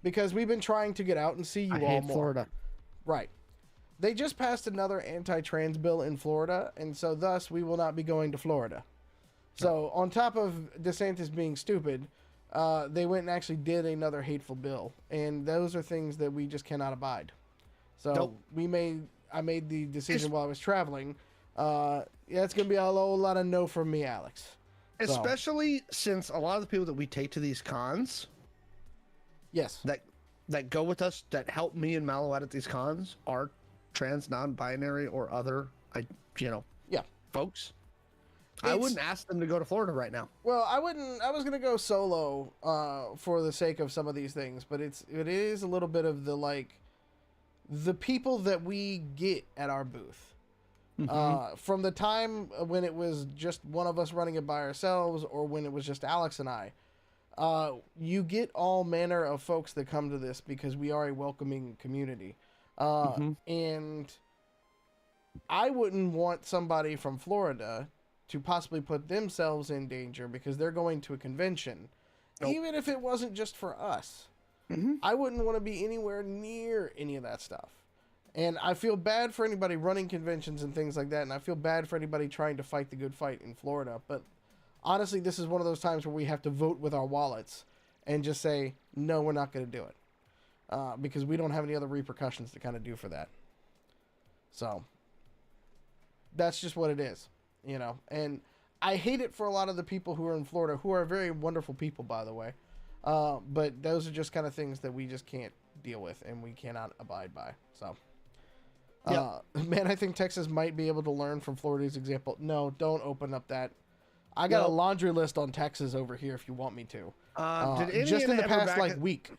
Because we've been trying to get out and see you all more. Florida. Right. They just passed another anti-trans bill in Florida, and so thus we will not be going to Florida. So on top of DeSantis being stupid, they went and actually did another hateful bill, and those are things that we just cannot abide. So I made the decision while I was traveling. It's going to be a whole lot of no from me, Alex. Especially since a lot of the people that we take to these cons, yes, that go with us, that help me and Mallow out at these cons, are trans, non-binary, or other, folks. I wouldn't ask them to go to Florida right now. Well, I wouldn't. I was gonna go solo for the sake of some of these things, but it is a little bit of the people that we get at our booth. From the time when it was just one of us running it by ourselves, or when it was just Alex and I, you get all manner of folks that come to this because we are a welcoming community. And I wouldn't want somebody from Florida to possibly put themselves in danger because they're going to a convention, even if it wasn't just for us. I wouldn't want to be anywhere near any of that stuff. And I feel bad for anybody running conventions and things like that, and I feel bad for anybody trying to fight the good fight in Florida. But honestly, this is one of those times where we have to vote with our wallets and just say, no, we're not going to do it. Because we don't have any other repercussions to kind of do for that. So, that's just what it is, you know. And I hate it for a lot of the people who are in Florida, who are very wonderful people, by the way. But those are just kind of things that we just can't deal with and we cannot abide by. So, man, I think Texas might be able to learn from Florida's example. No, don't open up that. I got a laundry list on Texas over here if you want me to. Did Indiana just in the past week.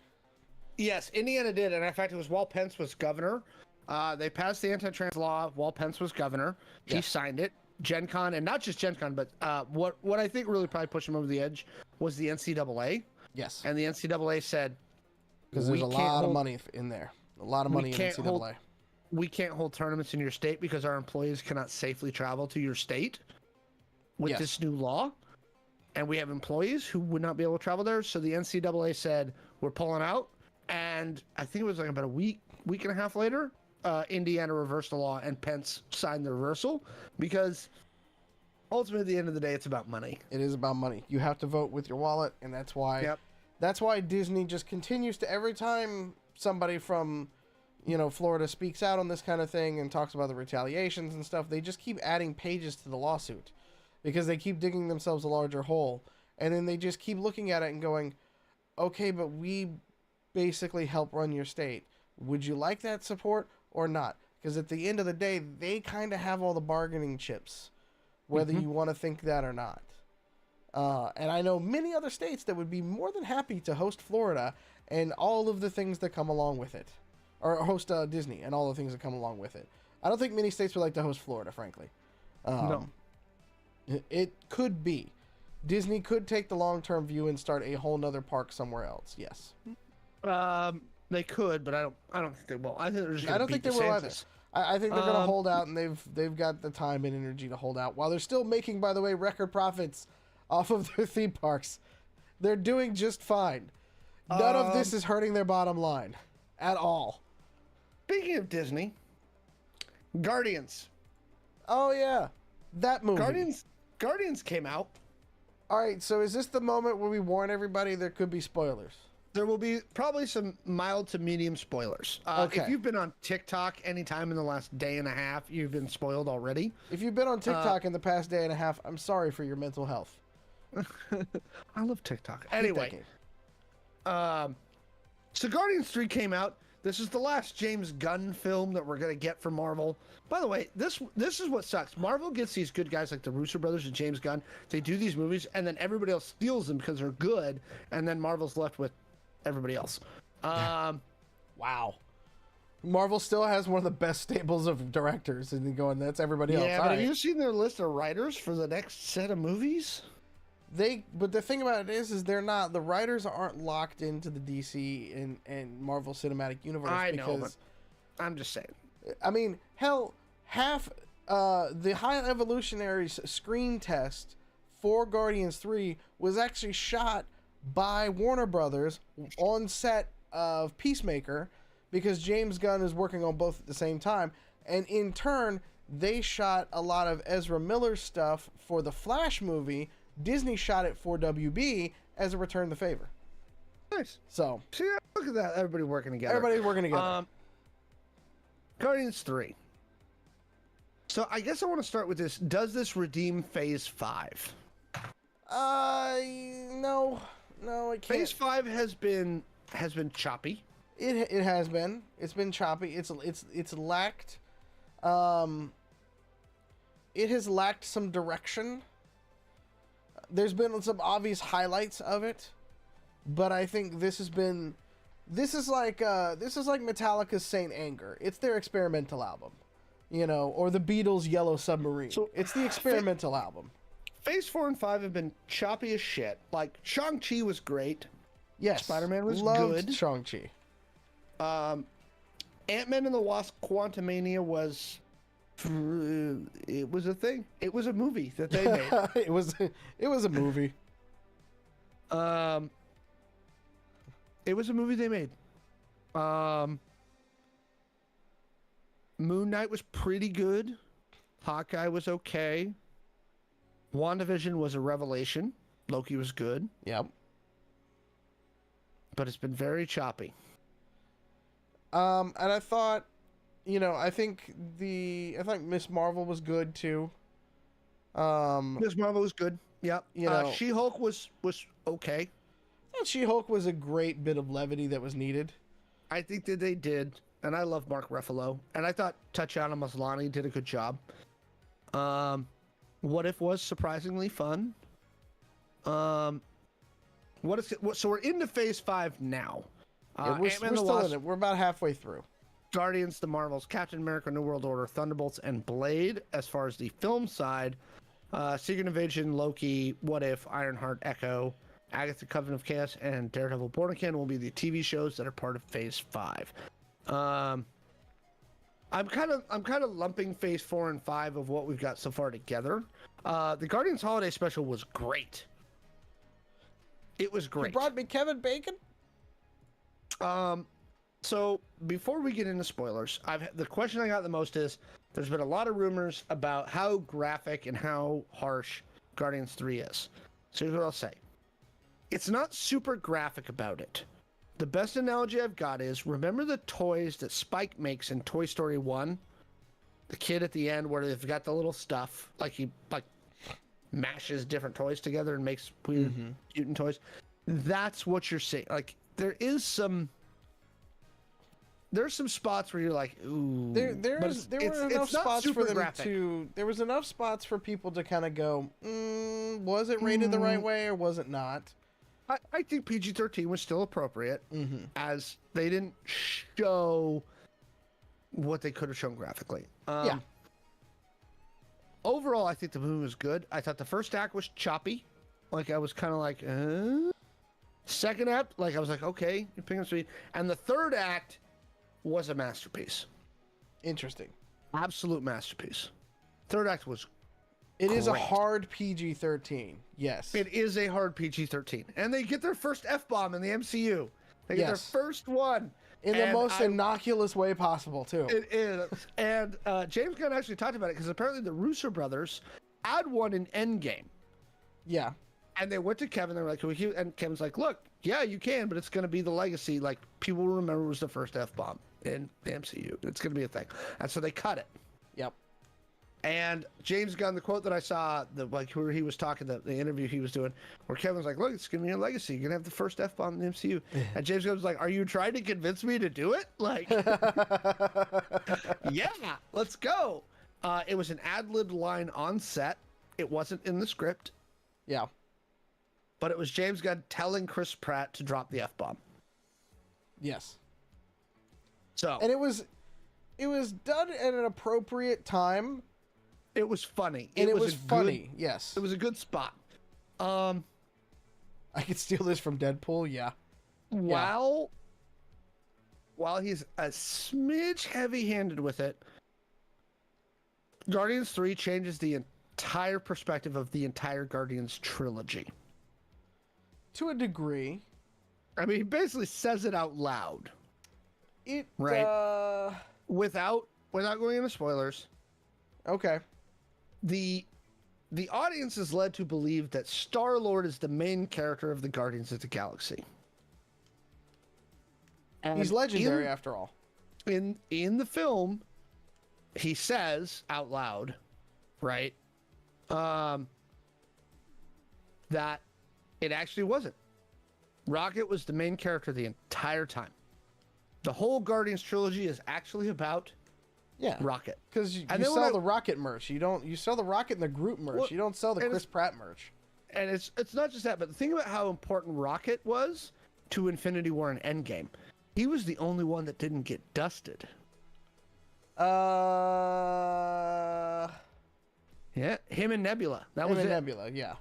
Yes, Indiana did, and in fact, it was while Pence was governor. They passed the anti-trans law while Pence was governor. He signed it. Gen Con, and not just Gen Con, but what I think really probably pushed him over the edge was the NCAA. Yes. And the NCAA said, because there's a lot of money in there. A lot of money in NCAA. We can't hold tournaments in your state because our employees cannot safely travel to your state with this new law. And we have employees who would not be able to travel there. So the NCAA said, we're pulling out. And I think it was like about a week and a half later, Indiana reversed the law and Pence signed the reversal because ultimately at the end of the day, it's about money. It is about money. You have to vote with your wallet. And that's why, that's why Disney just continues to, every time somebody from, you know, Florida speaks out on this kind of thing and talks about the retaliations and stuff, they just keep adding pages to the lawsuit because they keep digging themselves a larger hole. And then they just keep looking at it and going, okay, but we basically help run your state. Would you like that support or not? Because at the end of the day, they kind of have all the bargaining chips, whether you want to think that or not. And I know many other states that would be more than happy to host Florida and all of the things that come along with it. Or host Disney and all the things that come along with it. I don't think many states would like to host Florida, frankly. No. It could be. Disney could take the long-term view and start a whole nother park somewhere else. Yes. They could, but I don't think they will. I think they're just I don't think they will either. I think they're going to hold out, and they've got the time and energy to hold out while they're still making, by the way, record profits off of their theme parks. They're doing just fine. None of this is hurting their bottom line at all. Speaking of Disney, Guardians. Oh yeah, that movie. Guardians came out. All right, so is this the moment where we warn everybody there could be spoilers? There will be probably some mild to medium spoilers. Okay. If you've been on TikTok anytime in the last day and a half, you've been spoiled already. If you've been on TikTok in the past day and a half, I'm sorry for your mental health. I love TikTok. Anyway, so Guardians 3 came out. This is the last James Gunn film that we're going to get from Marvel. By the way, this is what sucks. Marvel gets these good guys like the Russo brothers and James Gunn. They do these movies, and then everybody else steals them because they're good, and then Marvel's left with everybody else. Wow. Marvel still has one of the best stables of directors, and going, that's everybody else. Yeah, but have you seen their list of writers for the next set of movies? But the thing about it is they're not, the writers aren't locked into the DC and Marvel Cinematic Universe. I know, but I'm just saying. I mean, hell, half the High Evolutionaries screen test for Guardians 3 was actually shot by Warner Brothers on set of Peacemaker because James Gunn is working on both at the same time. And in turn, they shot a lot of Ezra Miller stuff for the Flash movie. Disney shot it for WB as a return the favor. Nice. So, see, look at that. Everybody working together. Everybody's working together. Guardians 3. So I guess I want to start with this. Does this redeem Phase 5? No, it can't. Phase 5 has been choppy. It has been. It's been choppy. It's lacked. It has lacked some direction. There's been some obvious highlights of it, but I think this is like Metallica's Saint Anger. It's their experimental album, or the Beatles' Yellow Submarine. So, it's the experimental album. Phase 4 and 5 have been choppy as shit. Like, Shang-Chi was great. Yes. Spider-Man was loved good. Shang-Chi. Ant-Man and the Wasp: Quantumania was It was a thing. It was a movie that they made. It was a movie. It was a movie they made. Moon Knight was pretty good. Hawkeye was okay. WandaVision was a revelation. Loki was good. Yep. But it's been very choppy. And I thought, I think Miss Marvel was good too. Miss Marvel was good. Yep. She-Hulk was okay. And She-Hulk was a great bit of levity that was needed. I think that they did, and I love Mark Ruffalo, and I thought Tatiana Maslany did a good job. What If was surprisingly fun. So we're into Phase 5 now. We're still in it. We're about halfway through. Guardians, The Marvels, Captain America, New World Order, Thunderbolts, and Blade. As far as the film side, Secret Invasion, Loki, What If, Ironheart, Echo, Agatha, Covenant of Chaos, and Daredevil Born Again will be the TV shows that are part of Phase 5. I'm kind of lumping Phase 4 and 5 of what we've got so far together. The Guardians Holiday Special was great. It was great. You brought me Kevin Bacon? So before we get into spoilers, the question I got the most is, there's been a lot of rumors about how graphic and how harsh Guardians 3 is. So here's what I'll say. It's not super graphic about it. The best analogy I've got is, remember the toys that Spike makes in Toy Story 1? The kid at the end where they've got the little stuff, he mashes different toys together and makes weird mutant toys. That's what you're seeing. There's some spots where you're like, ooh. There were enough spots for them graphic. There was enough spots for people to kind of go, was it rated the right way or was it not? I think PG-13 was still appropriate, as they didn't show what they could have shown graphically. Yeah. Overall, I think the movie was good. I thought the first act was choppy. I was kind of like, Second act, I was like, okay, you're picking up speed. And the third act was a masterpiece. Interesting. Absolute masterpiece. Third act was It is a hard PG-13. Yes. It is a hard PG-13. And they get their first F-bomb in the MCU. They get their first one. In the most innocuous way possible, too. It is. And James Gunn actually talked about it, because apparently the Russo brothers had one in Endgame. Yeah. And they went to Kevin. They were like, and Kevin's like, look, yeah, you can, but it's going to be the legacy. People will remember it was the first F-bomb in the MCU. It's going to be a thing. And so they cut it. Yep. And James Gunn, the quote that I saw, where he was talking, the interview he was doing, where Kevin's like, look, it's going to be a legacy. You're going to have the first F-bomb in the MCU. And James Gunn was like, are you trying to convince me to do it? Yeah, let's go. It was an ad-libbed line on set. It wasn't in the script. Yeah. But it was James Gunn telling Chris Pratt to drop the F-bomb. Yes. And it was done at an appropriate time. It was funny. And it was funny, yes. It was a good spot. I could steal this from Deadpool, yeah. While he's a smidge heavy-handed with it, Guardians 3 changes the entire perspective of the entire Guardians trilogy. To a degree. I mean, he basically says it out loud. Right. Without going into spoilers. Okay. The audience is led to believe that Star-Lord is the main character of the Guardians of the Galaxy. And he's legendary after all. In the film, he says out loud, right? That it actually wasn't. Rocket was the main character the entire time. The whole Guardians trilogy is actually about Rocket. Because you sell the Rocket merch. You sell the Rocket and the Groot merch. You don't sell the Chris Pratt merch. And it's not just that, but the thing about how important Rocket was to Infinity War and Endgame, he was the only one that didn't get dusted. Yeah, him and Nebula. That was it. Nebula, yeah.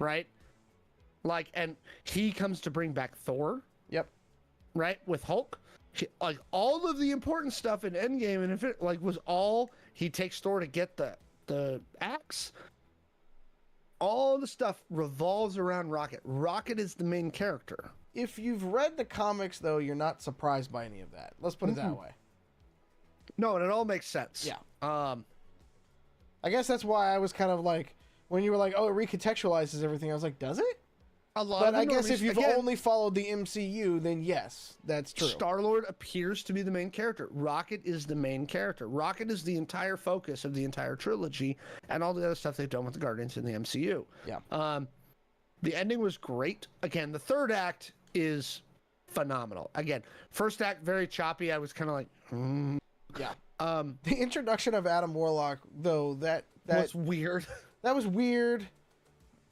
Right? And he comes to bring back Thor. Yep. Right? With Hulk. Like all of the important stuff in Endgame and was all he takes Thor to get the axe. All the stuff revolves around Rocket. Rocket is the main character. If you've read the comics, though, you're not surprised by any of that. Let's put it that way. No, and it all makes sense. Yeah. I guess that's why I was kind of like, when you were like, oh, it recontextualizes everything, I was like, does it? But I guess if you've only followed the MCU, then yes, that's true. Star-Lord appears to be the main character. Rocket is the main character. Rocket is the entire focus of the entire trilogy and all the other stuff they've done with the Guardians in the MCU. Yeah. The ending was great. Again, the third act is phenomenal. Again, first act, very choppy. I was kind of like, Yeah. The introduction of Adam Warlock, though, that was weird. That was weird.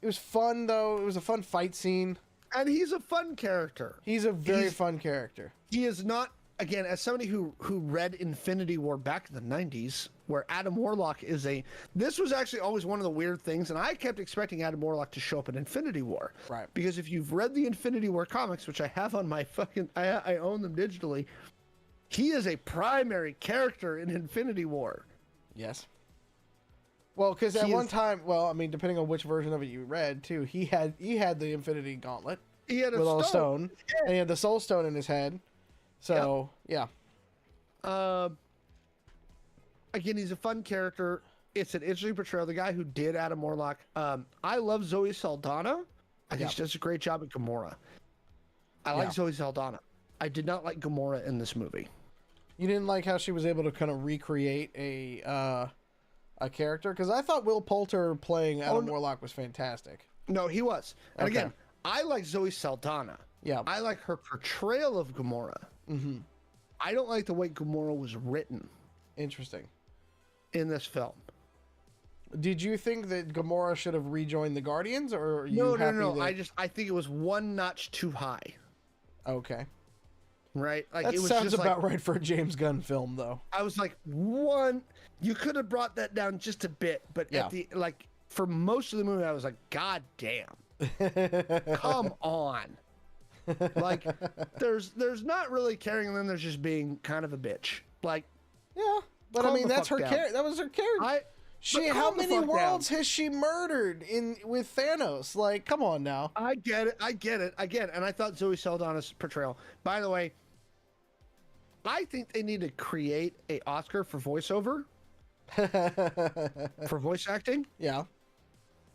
It was fun, though. It was a fun fight scene. And he's a fun character. He's a very fun character. He is not, again, as somebody who read Infinity War back in the 90s, where Adam Warlock is this was actually always one of the weird things, and I kept expecting Adam Warlock to show up in Infinity War. Right. Because if you've read the Infinity War comics, which I have on my I own them digitally, he is a primary character in Infinity War. Yes. Well, because at one time, I mean, depending on which version of it you read, too, he had the Infinity Gauntlet. He had a stone, and he had the Soul Stone in his head. So, yeah. Again, he's a fun character. It's an interesting portrayal. The guy who did Adam Warlock. I love Zoe Saldana. I think she does a great job at Gamora. I like Zoe Saldana. I did not like Gamora in this movie. You didn't like how she was able to kind of recreate a character? Because I thought Will Poulter playing Adam Warlock was fantastic. No, he was. And again, I like Zoe Saldana. Yeah. I like her portrayal of Gamora. Mm-hmm. I don't like the way Gamora was written. Interesting. In this film. Did you think that Gamora should have rejoined the Guardians, or are you No. I think it was one notch too high. Okay. Right? Like, that it was sounds just about right for a James Gunn film, though. I was like, you could have brought that down just a bit, but for most of the movie, I was like, God damn. Come on. Like, there's not really caring them, there's just being kind of a bitch. Like, yeah, but I mean, that's her character. That was her character. How many worlds has she murdered with Thanos? Like, come on now. I get it. Again, and I thought Zoe Saldana's portrayal. By the way, I think they need to create an Oscar for voiceover. For voice acting. Yeah.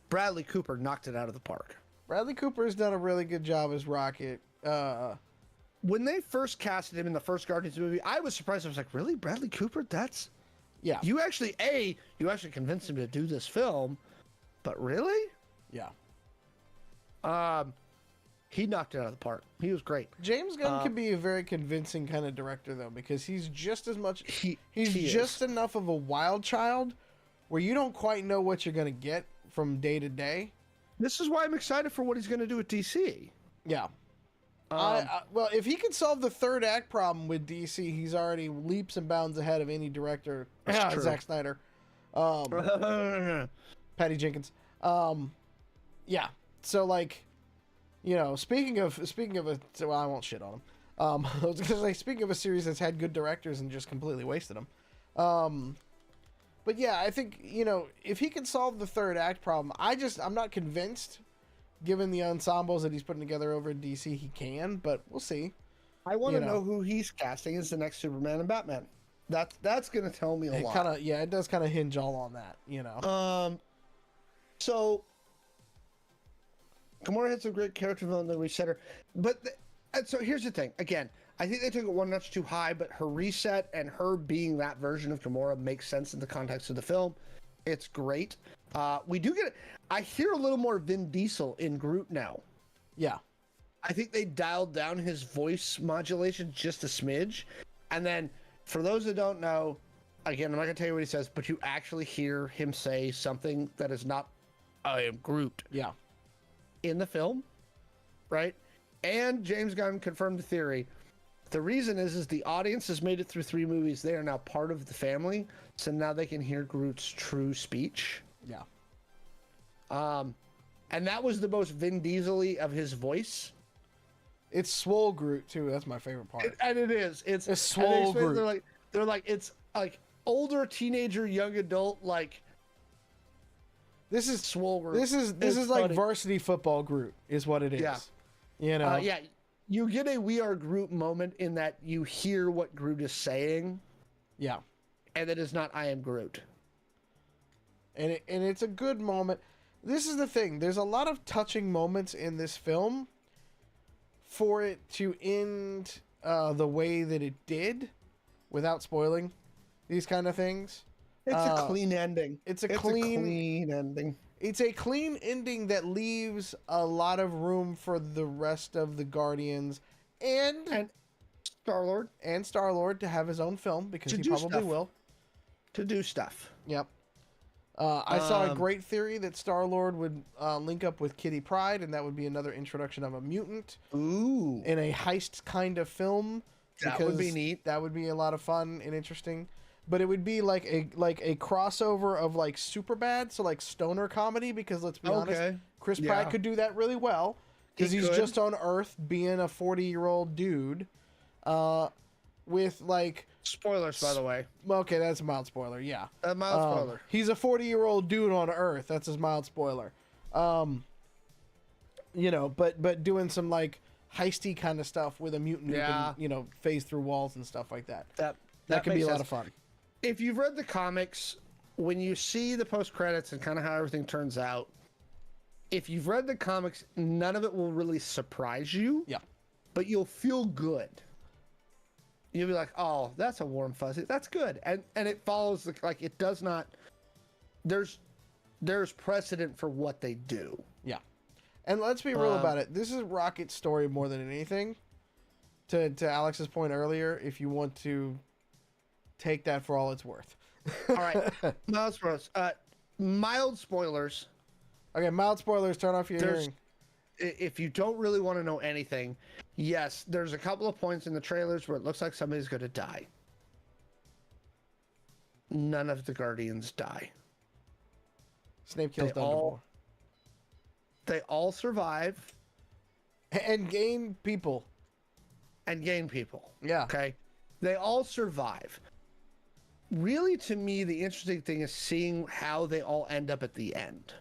Bradley Cooper knocked it out of the park. Bradley Cooper's done a really good job as Rocket. When they first casted him in the first Guardians movie, I was surprised. I was like, really? Bradley Cooper? Yeah. You actually convinced him to do this film, but really? Yeah. He knocked it out of the park. He was great. James Gunn can be a very convincing kind of director, though, because he's just as much... He's just enough of a wild child where you don't quite know what you're going to get from day to day. This is why I'm excited for what he's going to do with DC. Yeah. Well, if he can solve the third act problem with DC, he's already leaps and bounds ahead of any director. Zack Snyder. Patty Jenkins. Yeah. So, like... You know, speaking of I won't shit on him. I was gonna say, speaking of a series that's had good directors and just completely wasted them. But yeah, I think, you know, if he can solve the third act problem, I'm not convinced, given the ensembles that he's putting together over in DC, he can, but we'll see. I want to know who he's casting as the next Superman and Batman. That's gonna tell me a lot. It does kind of hinge all on that, you know. So Gamora had some great character development, we said her. So here's the thing. Again, I think they took it one notch too high, but her reset and her being that version of Gamora makes sense in the context of the film. It's great. We do get it. I hear a little more Vin Diesel in Groot now. Yeah. I think they dialed down his voice modulation just a smidge. And then, for those that don't know, again, I'm not going to tell you what he says, but you actually hear him say something that is not, I am Groot. Yeah. In the film, right? And James Gunn confirmed the theory. The reason is the audience has made it through 3 movies. They are now part of the family, so now they can hear Groot's true speech. Yeah. And that was the most Vin Diesel-y of his voice. It's Swole Groot too. That's my favorite part. And it is. It's Swole Groot. They're like it's like older teenager, young adult. Like this is Swole Groot. This is like varsity football Groot is what it is. Yeah. You know. Yeah. You get a We Are Groot moment in that you hear what Groot is saying. Yeah. And it is not I am Groot. And it's a good moment. This is the thing. There's a lot of touching moments in this film for it to end the way that it did without spoiling these kind of things. It's a clean ending. It's a clean ending. It's a clean ending that leaves a lot of room for the rest of the Guardians and Star-Lord to have his own film because he probably will. To do stuff. Yep. I saw a great theory that Star-Lord would link up with Kitty Pryde, and that would be another introduction of a mutant. Ooh. In a heist kind of film. That would be neat. That would be a lot of fun and interesting. But it would be like a crossover of like Superbad, so like stoner comedy, because let's be honest, Chris Pratt could do that really well. Because he's just on Earth being a 40-year-old dude. With like... Spoilers, by the way. Okay, that's a mild spoiler, yeah. A mild spoiler. He's a 40-year-old dude on Earth. That's his mild spoiler. You know, but doing some like heisty kind of stuff with a mutant who can, you know, phase through walls and stuff like that. That could be a lot of fun. If you've read the comics, when you see the post-credits and kind of how everything turns out, if you've read the comics, none of it will really surprise you. Yeah. But you'll feel good. You'll be like, oh, that's a warm fuzzy. That's good. And it follows, like, it does not... There's precedent for what they do. Yeah. And let's be real about it. This is Rocket's story more than anything. To Alex's point earlier, if you want to take that for all it's worth. All right. Mild spoilers. Mild spoilers. Okay, mild spoilers. Turn off your hearing. If you don't really want to know anything, yes, there's a couple of points in the trailers where it looks like somebody's going to die. None of the Guardians die. Snape kills Dumbledore. They all survive. And gain people. Yeah. Okay? They all survive. Really, to me, the interesting thing is seeing how they all end up at the end.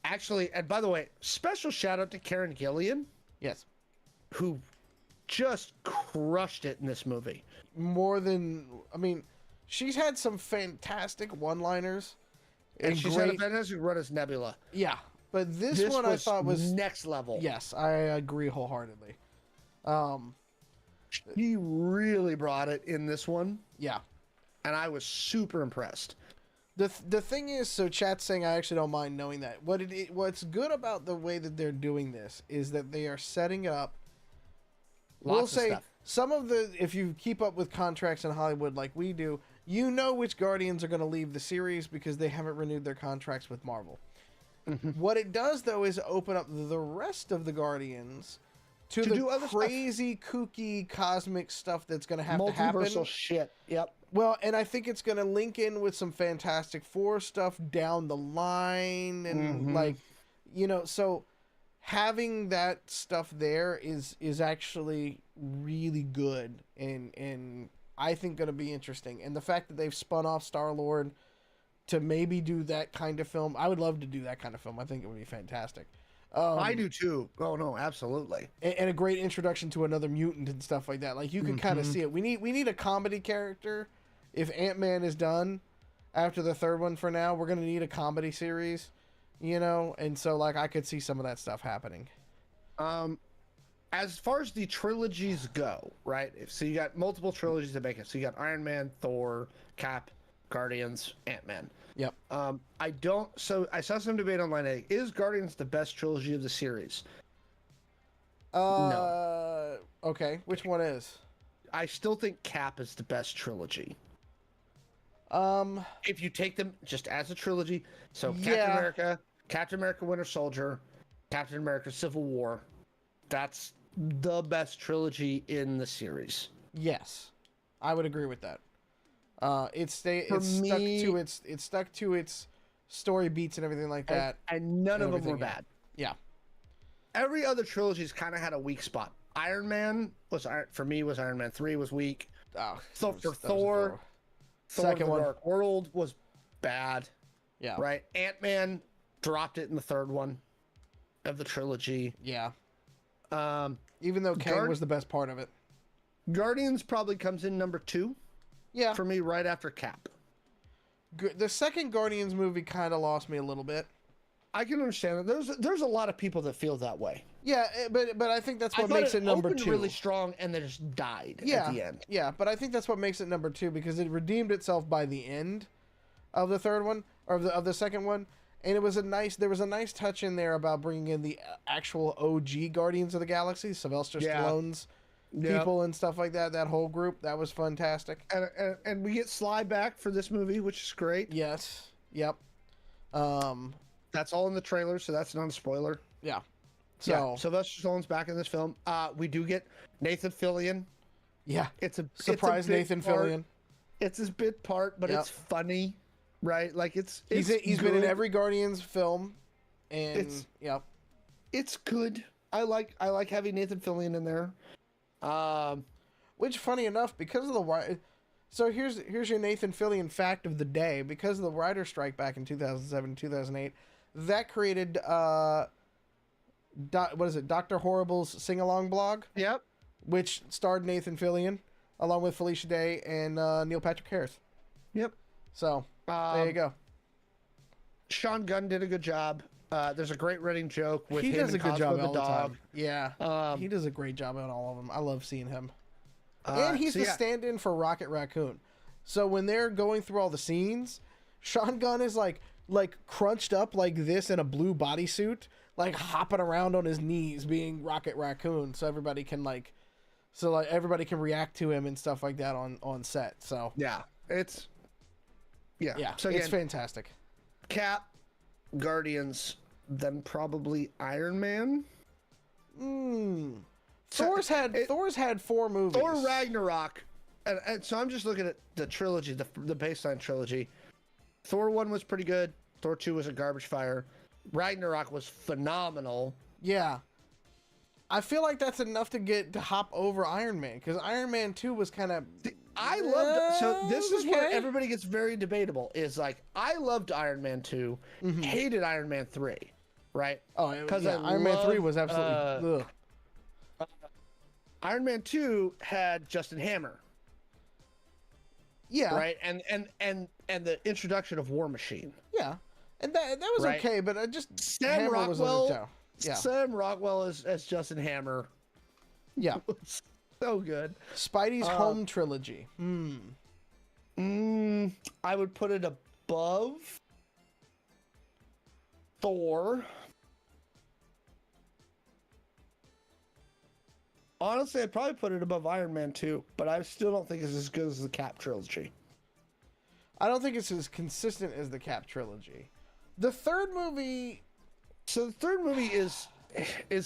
Actually, and by the way, special shout out to Karen Gillan. Yes. Who just crushed it in this movie. More than, I mean, she's had some fantastic one-liners. And she's had a fantastic run as Nebula. Yeah. But this one I thought was next level. Yes, I agree wholeheartedly. He really brought it in this one. Yeah. And I was super impressed. The thing is, so chat's saying I actually don't mind knowing that. What's good about the way that they're doing this is that they are setting up. We'll say some of the, if you keep up with contracts in Hollywood like we do, you know which Guardians are going to leave the series because they haven't renewed their contracts with Marvel. Mm-hmm. What it does though is open up the rest of the Guardians to the crazy, kooky, cosmic stuff that's going to have to happen. Multiversal shit. Yep. Well, and I think it's going to link in with some Fantastic Four stuff down the line. And, like, you know, so having that stuff there is actually really good and I think going to be interesting. And the fact that they've spun off Star-Lord to maybe do that kind of film, I would love to do that kind of film. I think it would be fantastic. I do too. Oh no, absolutely. And a great introduction to another mutant and stuff like that. Like you can kind of see it. We need a comedy character. If Ant-Man is done after the third one for now, we're gonna need a comedy series, you know. And so like I could see some of that stuff happening. As far as the trilogies go, right? So you got multiple trilogies to make it. So you got Iron Man, Thor, Cap, Guardians, Ant-Man. Yep. So I saw some debate online. Is Guardians the best trilogy of the series? No. Okay. Which one is? I still think Cap is the best trilogy. If you take them just as a trilogy, so Captain America, Winter Soldier, Captain America, Civil War, that's the best trilogy in the series. Yes, I would agree with that. It's stuck to its story beats and everything like that. And none of them were bad. Yeah. every other trilogy's kind of had a weak spot. Iron Man was Iron Man 3 was weak. Oh, So for Thor, second one, Dark World was bad. Yeah. Right. Ant-Man dropped it in the third one of the trilogy. Yeah. Even though Kang was the best part of it. Guardians probably comes in number 2. Yeah. For me, right after Cap. The second Guardians movie kind of lost me a little bit. I can understand that. There's a lot of people that feel that way. Yeah, but I think that's what makes it number 2. Really strong, and then just died at the end. Yeah, but I think that's what makes it number 2 because it redeemed itself by the end of the third one or of the second one, and there was a nice touch in there about bringing in the actual OG Guardians of the Galaxy, Sylvester Stallone's people and stuff like that. That whole group, that was fantastic. And we get Sly back for this movie, which is great. Yes. Yep. That's all in the trailer, so that's not a spoiler. Yeah. So Sylvester Stallone's back in this film. We do get Nathan Fillion. Yeah. It's a surprise Nathan Fillion. It's his bit part, but it's funny, right? Like he's been in every Guardians film, and it's good. I like having Nathan Fillion in there. Which, funny enough, because of the so here's your Nathan Fillion fact of the day. Because of the writer's strike back in 2007, 2008, that created Dr. Horrible's sing-along blog. Yep. Which starred Nathan Fillion along with Felicia Day and Neil Patrick Harris. Yep. So there you go. Sean Gunn did a good job. There's a great running joke with he him does a and good Cosmo job the all the dog. time. Yeah. He does a great job on all of them. I love seeing him. And he's the stand-in for Rocket Raccoon. So when they're going through all the scenes, Sean Gunn is like crunched up like this in a blue bodysuit, like hopping around on his knees being Rocket Raccoon, so everybody can react to him and stuff like that on set. So it's so again, it's fantastic. Cap, Guardians, then probably Iron Man. Thor's had 4 movies. Thor Ragnarok, and so I'm just looking at the trilogy, the baseline trilogy. Thor 1 was pretty good. Thor 2 was a garbage fire. Ragnarok was phenomenal. Yeah. I feel like that's enough to hop over Iron Man, because Iron Man 2 was kind of... I loved... So this is where everybody gets very debatable, is like, I loved Iron Man 2, hated Iron Man 3, right? Oh, because Iron Man 3 was absolutely... Iron Man 2 had Justin Hammer. Yeah. Right? And the introduction of War Machine. Yeah. And that was okay, but just Sam Hammer Rockwell was on the show. Yeah. Sam Rockwell as Justin Hammer. Yeah. So good. Spidey's Home trilogy. I would put it above Thor. Honestly, I'd probably put it above Iron Man 2, but I still don't think it's as good as the Cap trilogy. I don't think it's as consistent as the Cap trilogy. The third movie... So the third movie is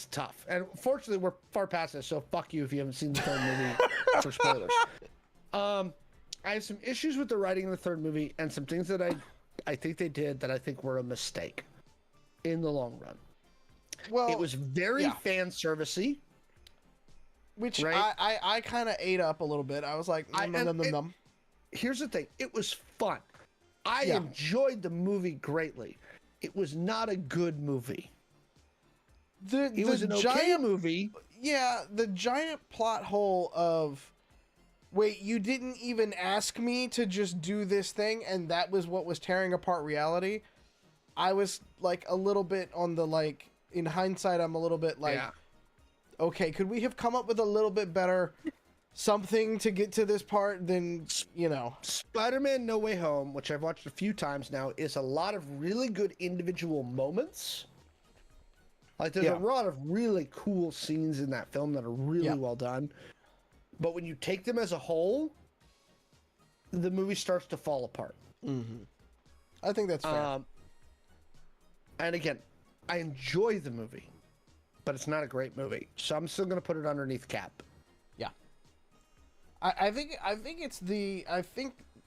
tough. And fortunately, we're far past this, so fuck you if you haven't seen the third movie for spoilers. I have some issues with the writing in the third movie and some things that I think they did that I think were a mistake in the long run. Well, it was very fan servicey. Which I kind of ate up a little bit. I was like, num. Here's the thing. It was fun. I enjoyed the movie greatly. It was not a good movie. It was an okay movie. Yeah, the giant plot hole of, wait, you didn't even ask me to just do this thing, and that was what was tearing apart reality. I was like a little bit on the like, in hindsight, I'm a little bit like, okay, could we have come up with a little bit better something to get to this part than, Spider-Man No Way Home, which I've watched a few times now, is a lot of really good individual moments. Like, there's a lot of really cool scenes in that film that are really well done. But when you take them as a whole, the movie starts to fall apart. I think that's fair. And again, I enjoy the movie, but it's not a great movie. So I'm still going to put it underneath Cap. Yeah. I think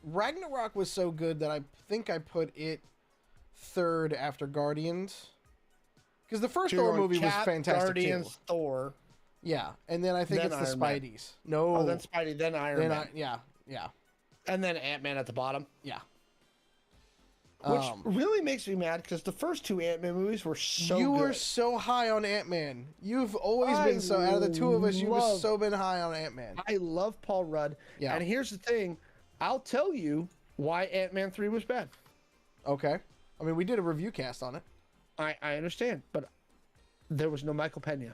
Ragnarok was so good that I think I put it third after Guardians. Because the first Thor movie was fantastic Guardians, too. Thor. Yeah, and then I think it's the Spideys. No. Oh, then Spidey, then Iron Man. Yeah. And then Ant-Man at the bottom. Yeah. Which really makes me mad because the first 2 Ant-Man movies were so good. You were so high on Ant-Man. You've always been so, out of the two of us, you've so been high on Ant-Man. I love Paul Rudd. Yeah. And here's the thing. I'll tell you why Ant-Man 3 was bad. Okay. I mean, we did a review cast on it. I understand, but there was no Michael Pena.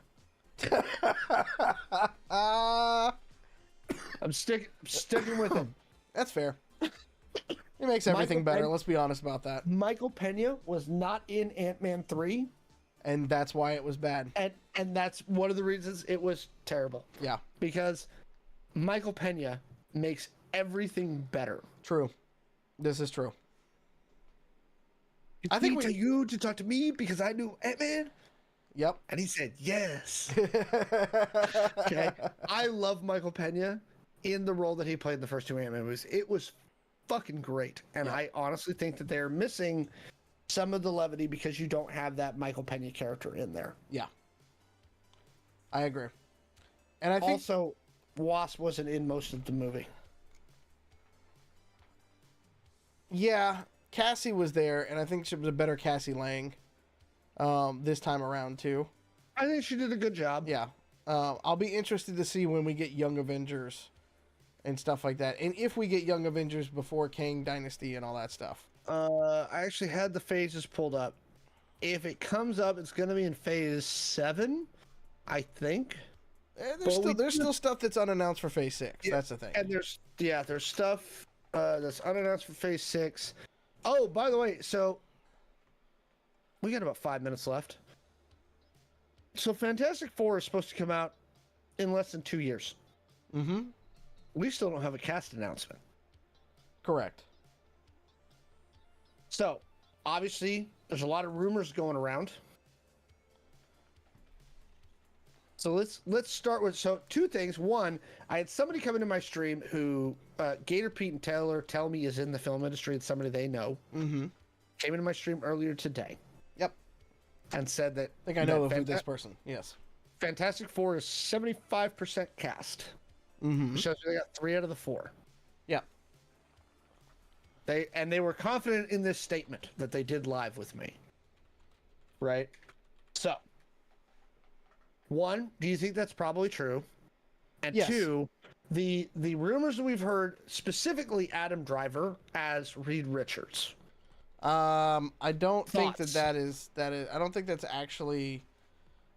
I'm sticking with him. That's fair. It makes everything better. Let's be honest about that. Michael Pena was not in Ant-Man 3. And that's why it was bad. And that's one of the reasons it was terrible. Yeah. Because Michael Pena makes everything better. True. This is true. I think to you to talk to me because I knew Ant-Man. Yep. And he said, yes. Okay. I love Michael Pena in the role that he played in the first 2 Ant-Man movies. It was fucking great. And I honestly think that they're missing some of the levity because you don't have that Michael Pena character in there. Yeah. I agree. And I think also Wasp wasn't in most of the movie. Yeah, Cassie was there, and I think she was a better Cassie Lang this time around too. I think she did a good job. Yeah. I'll be interested to see when we get Young Avengers and stuff like that. And if we get Young Avengers before Kang Dynasty and all that stuff. I actually had the phases pulled up. If it comes up, it's going to be in phase 7, I think. There's still stuff that's unannounced for phase 6. Yeah, that's the thing. And there's stuff that's unannounced for phase 6. Oh, by the way, so we got about 5 minutes left. So Fantastic Four is supposed to come out in less than 2 years. Mm-hmm. We still don't have a cast announcement. Correct. So, obviously, there's a lot of rumors going around. So let's start with 2 things. One, I had somebody come into my stream who Gator Pete and Taylor tell me is in the film industry. It's somebody they know. Mm-hmm. Came into my stream earlier today. Yep. And said that I think I know who this person. Yes. Fantastic Four is 75% cast. Mm-hmm. Which shows they got 3 out of the 4. Yeah. They were confident in this statement that they did live with me. Right? So, 1, do you think that's probably true? And yes. 2, the rumors that we've heard, specifically Adam Driver as Reed Richards. I don't think that is I don't think that's actually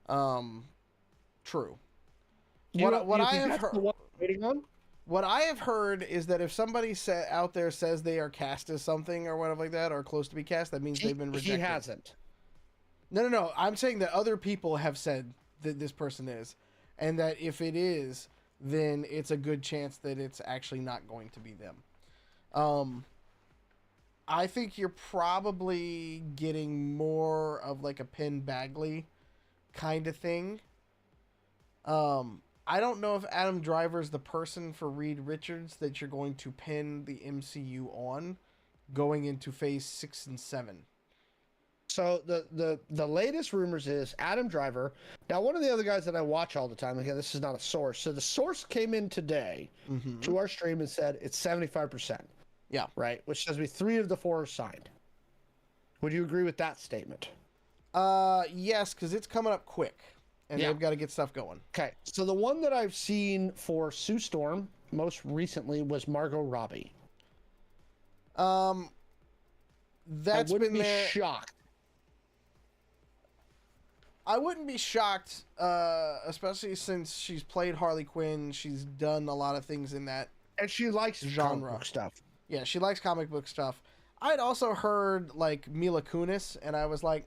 true. What I have heard, waiting on? What I have heard is that if somebody out there says they are cast as something or whatever like that, or close to be cast, that means they've been rejected. He hasn't. No. I'm saying that other people have said that this person is, and that if it is, then it's a good chance that it's actually not going to be them. I think you're probably getting more of like a Penn Bagley kind of thing. I don't know if Adam Driver's the person for Reed Richards that you're going to pin the MCU on going into phase 6 and 7. So the latest rumors is Adam Driver. Now, one of the other guys that I watch all the time, again, this is not a source. So the source came in today to our stream and said it's 75%. Yeah. Right? Which says 3 of the 4 are signed. Would you agree with that statement? Yes, because it's coming up quick. And they've got to get stuff going. Okay. So the one that I've seen for Sue Storm most recently was Margot Robbie. That's been there. Shocked. I wouldn't be shocked, especially since she's played Harley Quinn. She's done a lot of things in that and she likes genre comic book stuff. Yeah, she likes comic book stuff. I'd also heard like Mila Kunis, and I was like,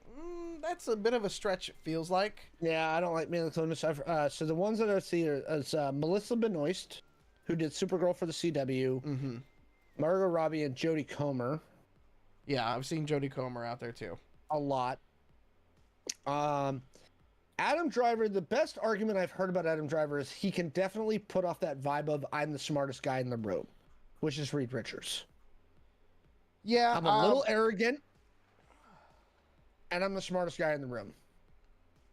that's a bit of a stretch. It feels like. Yeah, I don't like Mila Kunis. So the ones that I see is Melissa Benoist, who did Supergirl for the CW. Mm-hmm. Margot Robbie and Jodie Comer. Yeah, I've seen Jodie Comer out there too. A lot. Adam Driver, the best argument I've heard about Adam Driver is he can definitely put off that vibe of I'm the smartest guy in the room, which is Reed Richards. Yeah. I'm a little arrogant, and I'm the smartest guy in the room.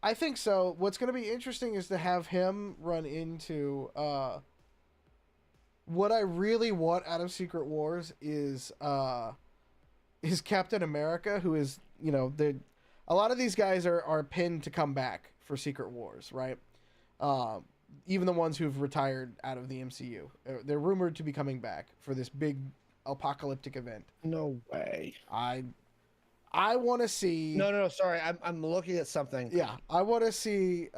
I think so. What's going to be interesting is to have him run into what I really want out of Secret Wars is Captain America, who is, you know, a lot of these guys are pinned to come back for Secret Wars, right? Even the ones who've retired out of the MCU, they're rumored to be coming back for this big apocalyptic event. No way. I want to see. No. Sorry, I'm looking at something. Yeah, I want to see.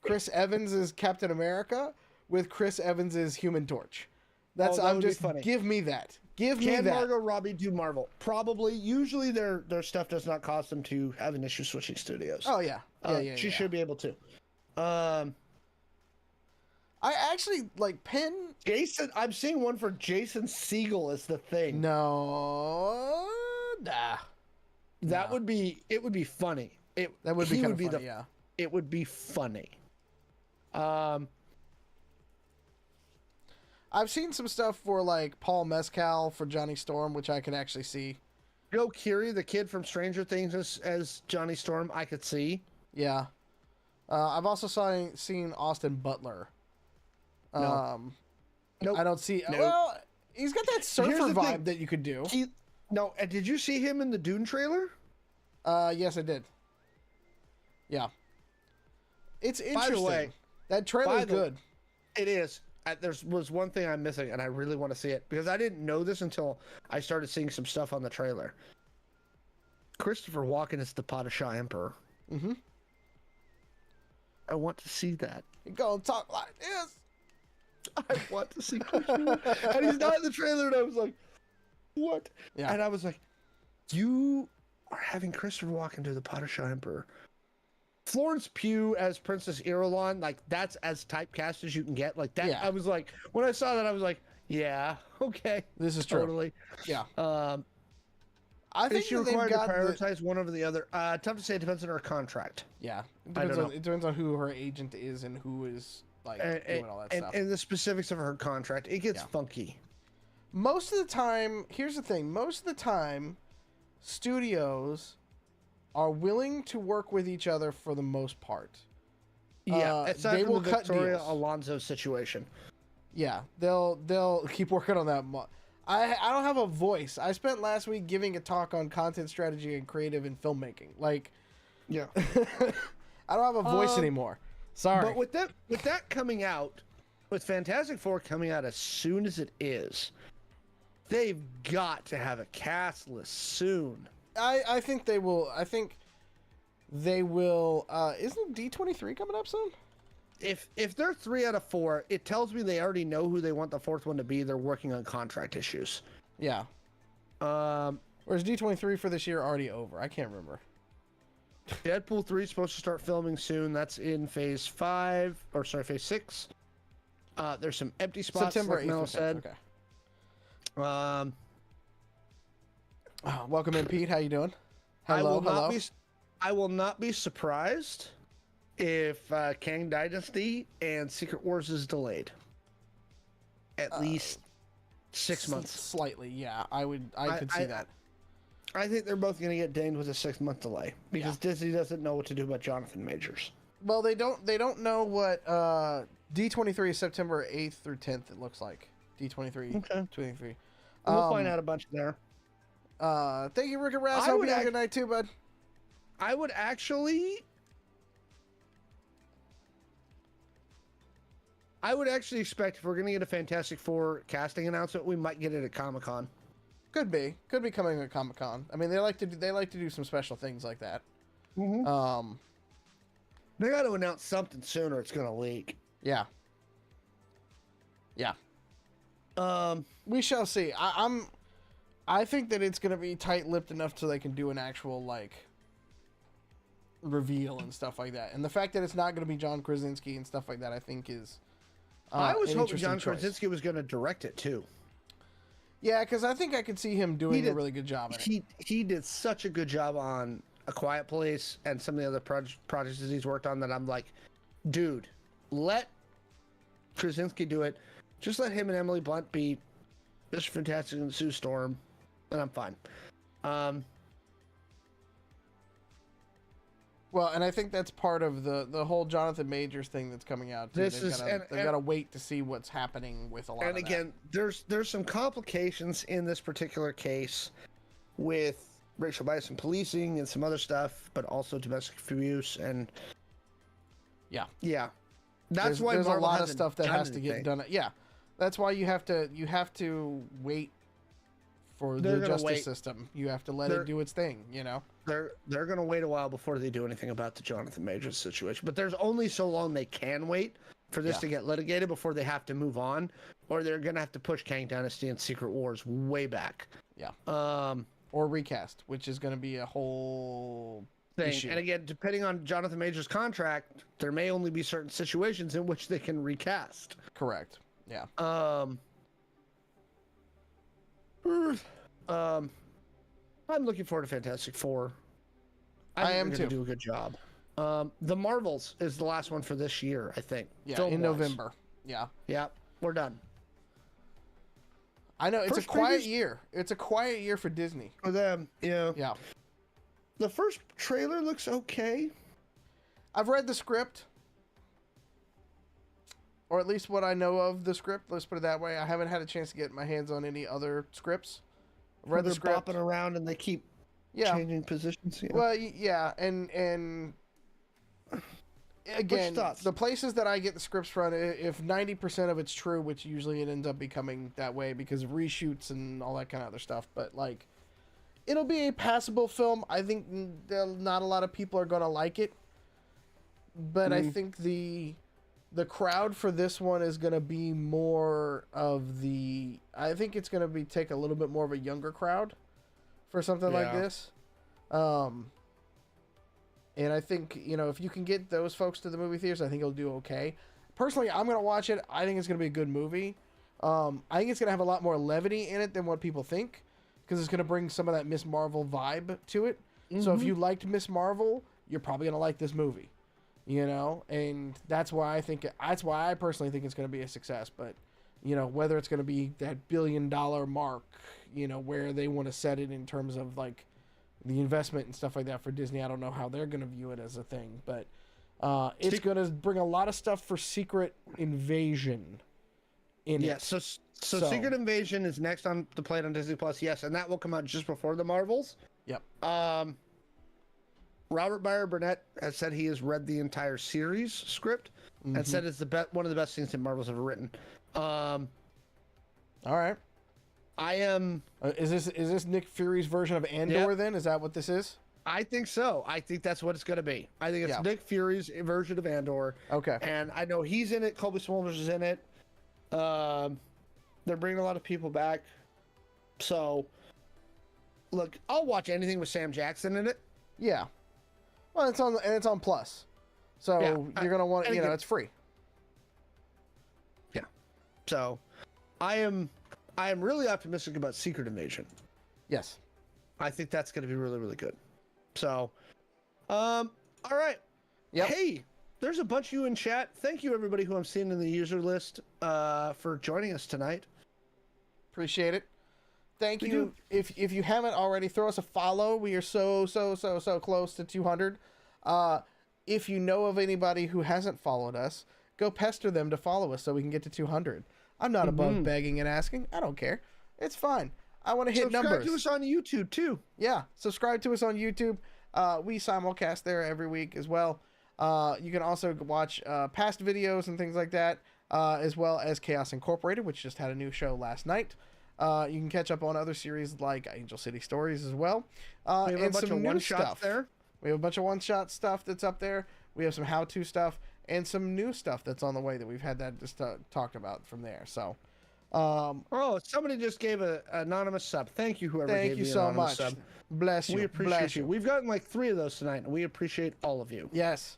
Chris Evans as Captain America with Chris Evans as Human Torch. That I'm just funny. Give me that. Give me that. Can Margot Robbie do Marvel? Probably. Usually their stuff does not cause them to have an issue switching studios. Oh yeah. She should be able to. I actually like Penn. Jason. I'm seeing one for Jason Segel as the Thing. No. Nah. That would be. It would be funny. That would be kind of funny. Yeah. It would be funny. I've seen some stuff for like Paul Mescal for Johnny Storm, which I could actually see. Joe Keery, the kid from Stranger Things, as Johnny Storm, I could see. Yeah. I've also seen Austin Butler. Nope. I don't see. Nope. Well, he's got that surfer vibe that you could do. Did you see him in the Dune trailer? Yes, I did. Yeah. It's interesting. By the way, that trailer's good. It is. There was one thing I'm missing, and I really want to see it because I didn't know this until I started seeing some stuff on the trailer. Christopher Walken is the Padishah Emperor. Mm-hmm. I want to see that. You gonna talk like this? I want to see Christopher, and he's not in the trailer, and I was like, "What?" Yeah. And I was like, "You are having Christopher Walken do the Padishah Emperor." Florence Pugh as Princess Irulan, like that's as typecast as you can get. Like that, yeah. I was like, when I saw that, I was like, yeah, okay, this is true. Totally, yeah. I think she required to prioritize one over the other. Tough to say. It depends on her contract. Yeah, it depends on who her agent is and who is like doing all that stuff. And the specifics of her contract, it gets funky. Most of the time, here's the thing. Most of the time, studios are willing to work with each other for the most part. Yeah, aside from the Victoria Alonso situation. Yeah, they'll keep working on that. I don't have a voice. I spent last week giving a talk on content strategy and creative in filmmaking. Like, yeah, I don't have a voice anymore. Sorry. But with that coming out, with Fantastic Four coming out as soon as it is, they've got to have a cast list soon. I think they will. I think they will. Isn't D23 coming up soon? If they're 3 out of 4, it tells me they already know who they want the 4th one to be. They're working on contract issues. Yeah. Whereas D23 for this year already over. I can't remember. Deadpool 3 is supposed to start filming soon. That's in phase 6. There's some empty spots. September 8th, like Mel said. Okay. Welcome in, Pete. How you doing? Hello. I will not be surprised if Kang Dynasty and Secret Wars is delayed. At least 6 months. Slightly, yeah. I could see that. I think they're both going to get dinged with a 6-month delay because Disney doesn't know what to do about Jonathan Majors. Well, they don't know what D23 is September 8th through 10th. It looks like D23. Okay. 23. We'll find out a bunch there. Thank you, Rick and Raz. Hope you have a good night too, bud. I would actually expect if we're gonna get a Fantastic Four casting announcement, we might get it at Comic-Con. Could be coming at Comic-Con. I mean, they like to do some special things like that. Mm-hmm. They got to announce something soon, or it's gonna leak. Yeah. We shall see. I think that it's gonna be tight-lipped enough so they can do an actual like reveal and stuff like that. And the fact that it's not gonna be John Krasinski and stuff like that, I think is. I was hoping John Krasinski was gonna direct it too. Yeah, because I think I could see him doing a really good job at it. He did such a good job on A Quiet Place and some of the other projects that he's worked on that I'm like, dude, let Krasinski do it. Just let him and Emily Blunt be Mr. Fantastic and Sue Storm, and I'm fine. Well, and I think that's part of the whole Jonathan Majors thing that's coming out too. They've got to wait to see what's happening with a lot of that. And again, there's some complications in this particular case with racial bias in policing and some other stuff, but also domestic abuse and yeah. That's why there's Marvel a lot of stuff that has to get done. Yeah, that's why you have to wait for the justice system. You have to let it do its thing. You know, they're going to wait a while before they do anything about the Jonathan Majors situation. But there's only so long they can wait for this to get litigated before they have to move on, or they're going to have to push Kang Dynasty and Secret Wars way back. Yeah. Or recast, which is going to be a whole thing. Issue. And again, depending on Jonathan Majors' contract, there may only be certain situations in which they can recast. Correct. Yeah. I'm looking forward to Fantastic Four. I am too. Do a good job. The Marvels is the last one for this year, I think. Yeah, in November. Yeah. Yeah, we're done. I know, it's a quiet year. It's a quiet year for Disney. For them, yeah. Yeah. The first trailer looks okay. I've read the script. Or at least what I know of the script. Let's put it that way. I haven't had a chance to get my hands on any other scripts. I've read the script. Bopping around and they keep changing positions. Yeah. Well, yeah, and again, the places that I get the scripts from, if 90% of it's true, which usually it ends up becoming that way because of reshoots and all that kind of other stuff, but like, it'll be a passable film. I think not a lot of people are going to like it, but I think the crowd for this one is going to be more of I think it's going to take a little bit more of a younger crowd for something like this. And I think, if you can get those folks to the movie theaters, I think it'll do okay. Personally, I'm going to watch it. I think it's going to be a good movie. I think it's going to have a lot more levity in it than what people think, because it's going to bring some of that Miss Marvel vibe to it. Mm-hmm. So if you liked Miss Marvel, you're probably going to like this movie, and that's why I personally think it's going to be a success. But, whether it's going to be that $1 billion mark, where they want to set it in terms of like the investment and stuff like that for Disney, I don't know how they're going to view it as a thing, but it's going to bring a lot of stuff for Secret Invasion in it. So Secret Invasion is next on the plate on Disney Plus, yes, and that will come out just before the Marvels. Yep. Robert Meyer Burnett has said he has read the entire series script and said it's one of the best things that Marvel's ever written. All right. I am. Is this Nick Fury's version of Andor? Then is that what this is? I think so. I think that's what it's going to be. I think it's Nick Fury's version of Andor. Okay. And I know he's in it. Colby Smulders is in it. They're bringing a lot of people back. So, look, I'll watch anything with Sam Jackson in it. Yeah. Well, it's on Plus, so you're gonna want it's free. Yeah. So, I am really optimistic about Secret Invasion. Yes. I think that's going to be really, really good. So, all right. Yep. Hey, there's a bunch of you in chat. Thank you, everybody who I'm seeing in the user list, for joining us tonight. Appreciate it. Thank you. If you haven't already, throw us a follow. We are so close to 200. If you know of anybody who hasn't followed us, go pester them to follow us so we can get to 200. I'm not above begging and asking. I don't care. It's fine. I want to hit numbers. Subscribe to us on YouTube, too. Yeah, subscribe to us on YouTube. We simulcast there every week as well. You can also watch past videos and things like that, as well as Chaos Incorporated, which just had a new show last night. You can catch up on other series like Angel City Stories as well. We have a bunch of one-shots there. We have a bunch of one-shot stuff that's up there. We have some how-to stuff and some new stuff that's on the way that we've had that just talked about from there. So, somebody just gave an anonymous sub. Thank you, whoever gave you the so anonymous much. Sub. Bless you. We appreciate you. We've gotten like 3 of those tonight, and we appreciate all of you. Yes.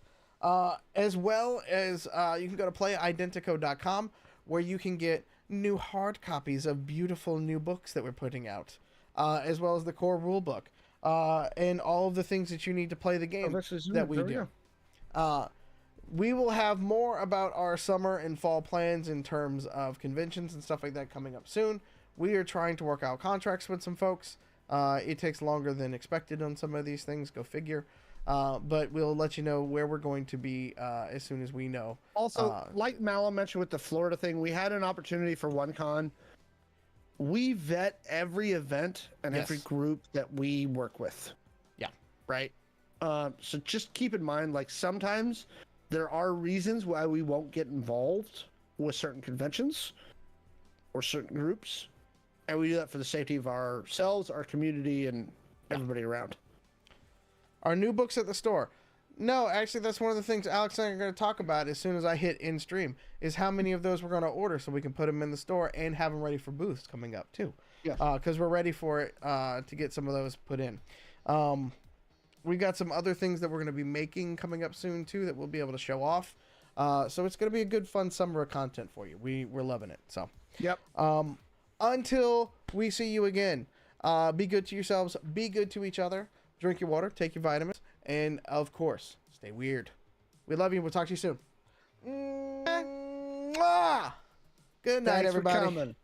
As well as you can go to playidentico.com, where you can get new hard copies of beautiful new books that we're putting out, as well as the core rule book, and all of the things that you need to play the game that we do. We will have more about our summer and fall plans in terms of conventions and stuff like that coming up soon. We are trying to work out contracts with some folks. It takes longer than expected on some of these things, go figure. But we'll let you know where we're going to be as soon as we know. Also, like Malum mentioned with the Florida thing, we had an opportunity for OneCon. We vet every event and every group that we work with. Yeah. Right? So just keep in mind, like, sometimes there are reasons why we won't get involved with certain conventions or certain groups. And we do that for the safety of ourselves, our community, and everybody around. Our new books at the store. No, actually, that's one of the things Alex and I are going to talk about as soon as I hit in stream, is how many of those we're going to order so we can put them in the store and have them ready for booths coming up, too. Yeah. Because we're ready for it to get some of those put in. We got some other things that we're going to be making coming up soon, too, that we'll be able to show off. So it's going to be a good, fun summer of content for you. We're loving it. So. Yep. Until we see you again, be good to yourselves, be good to each other, drink your water, take your vitamins, and of course, stay weird. We love you. We'll talk to you soon. Mwah! Good night, Thanks everybody. for coming.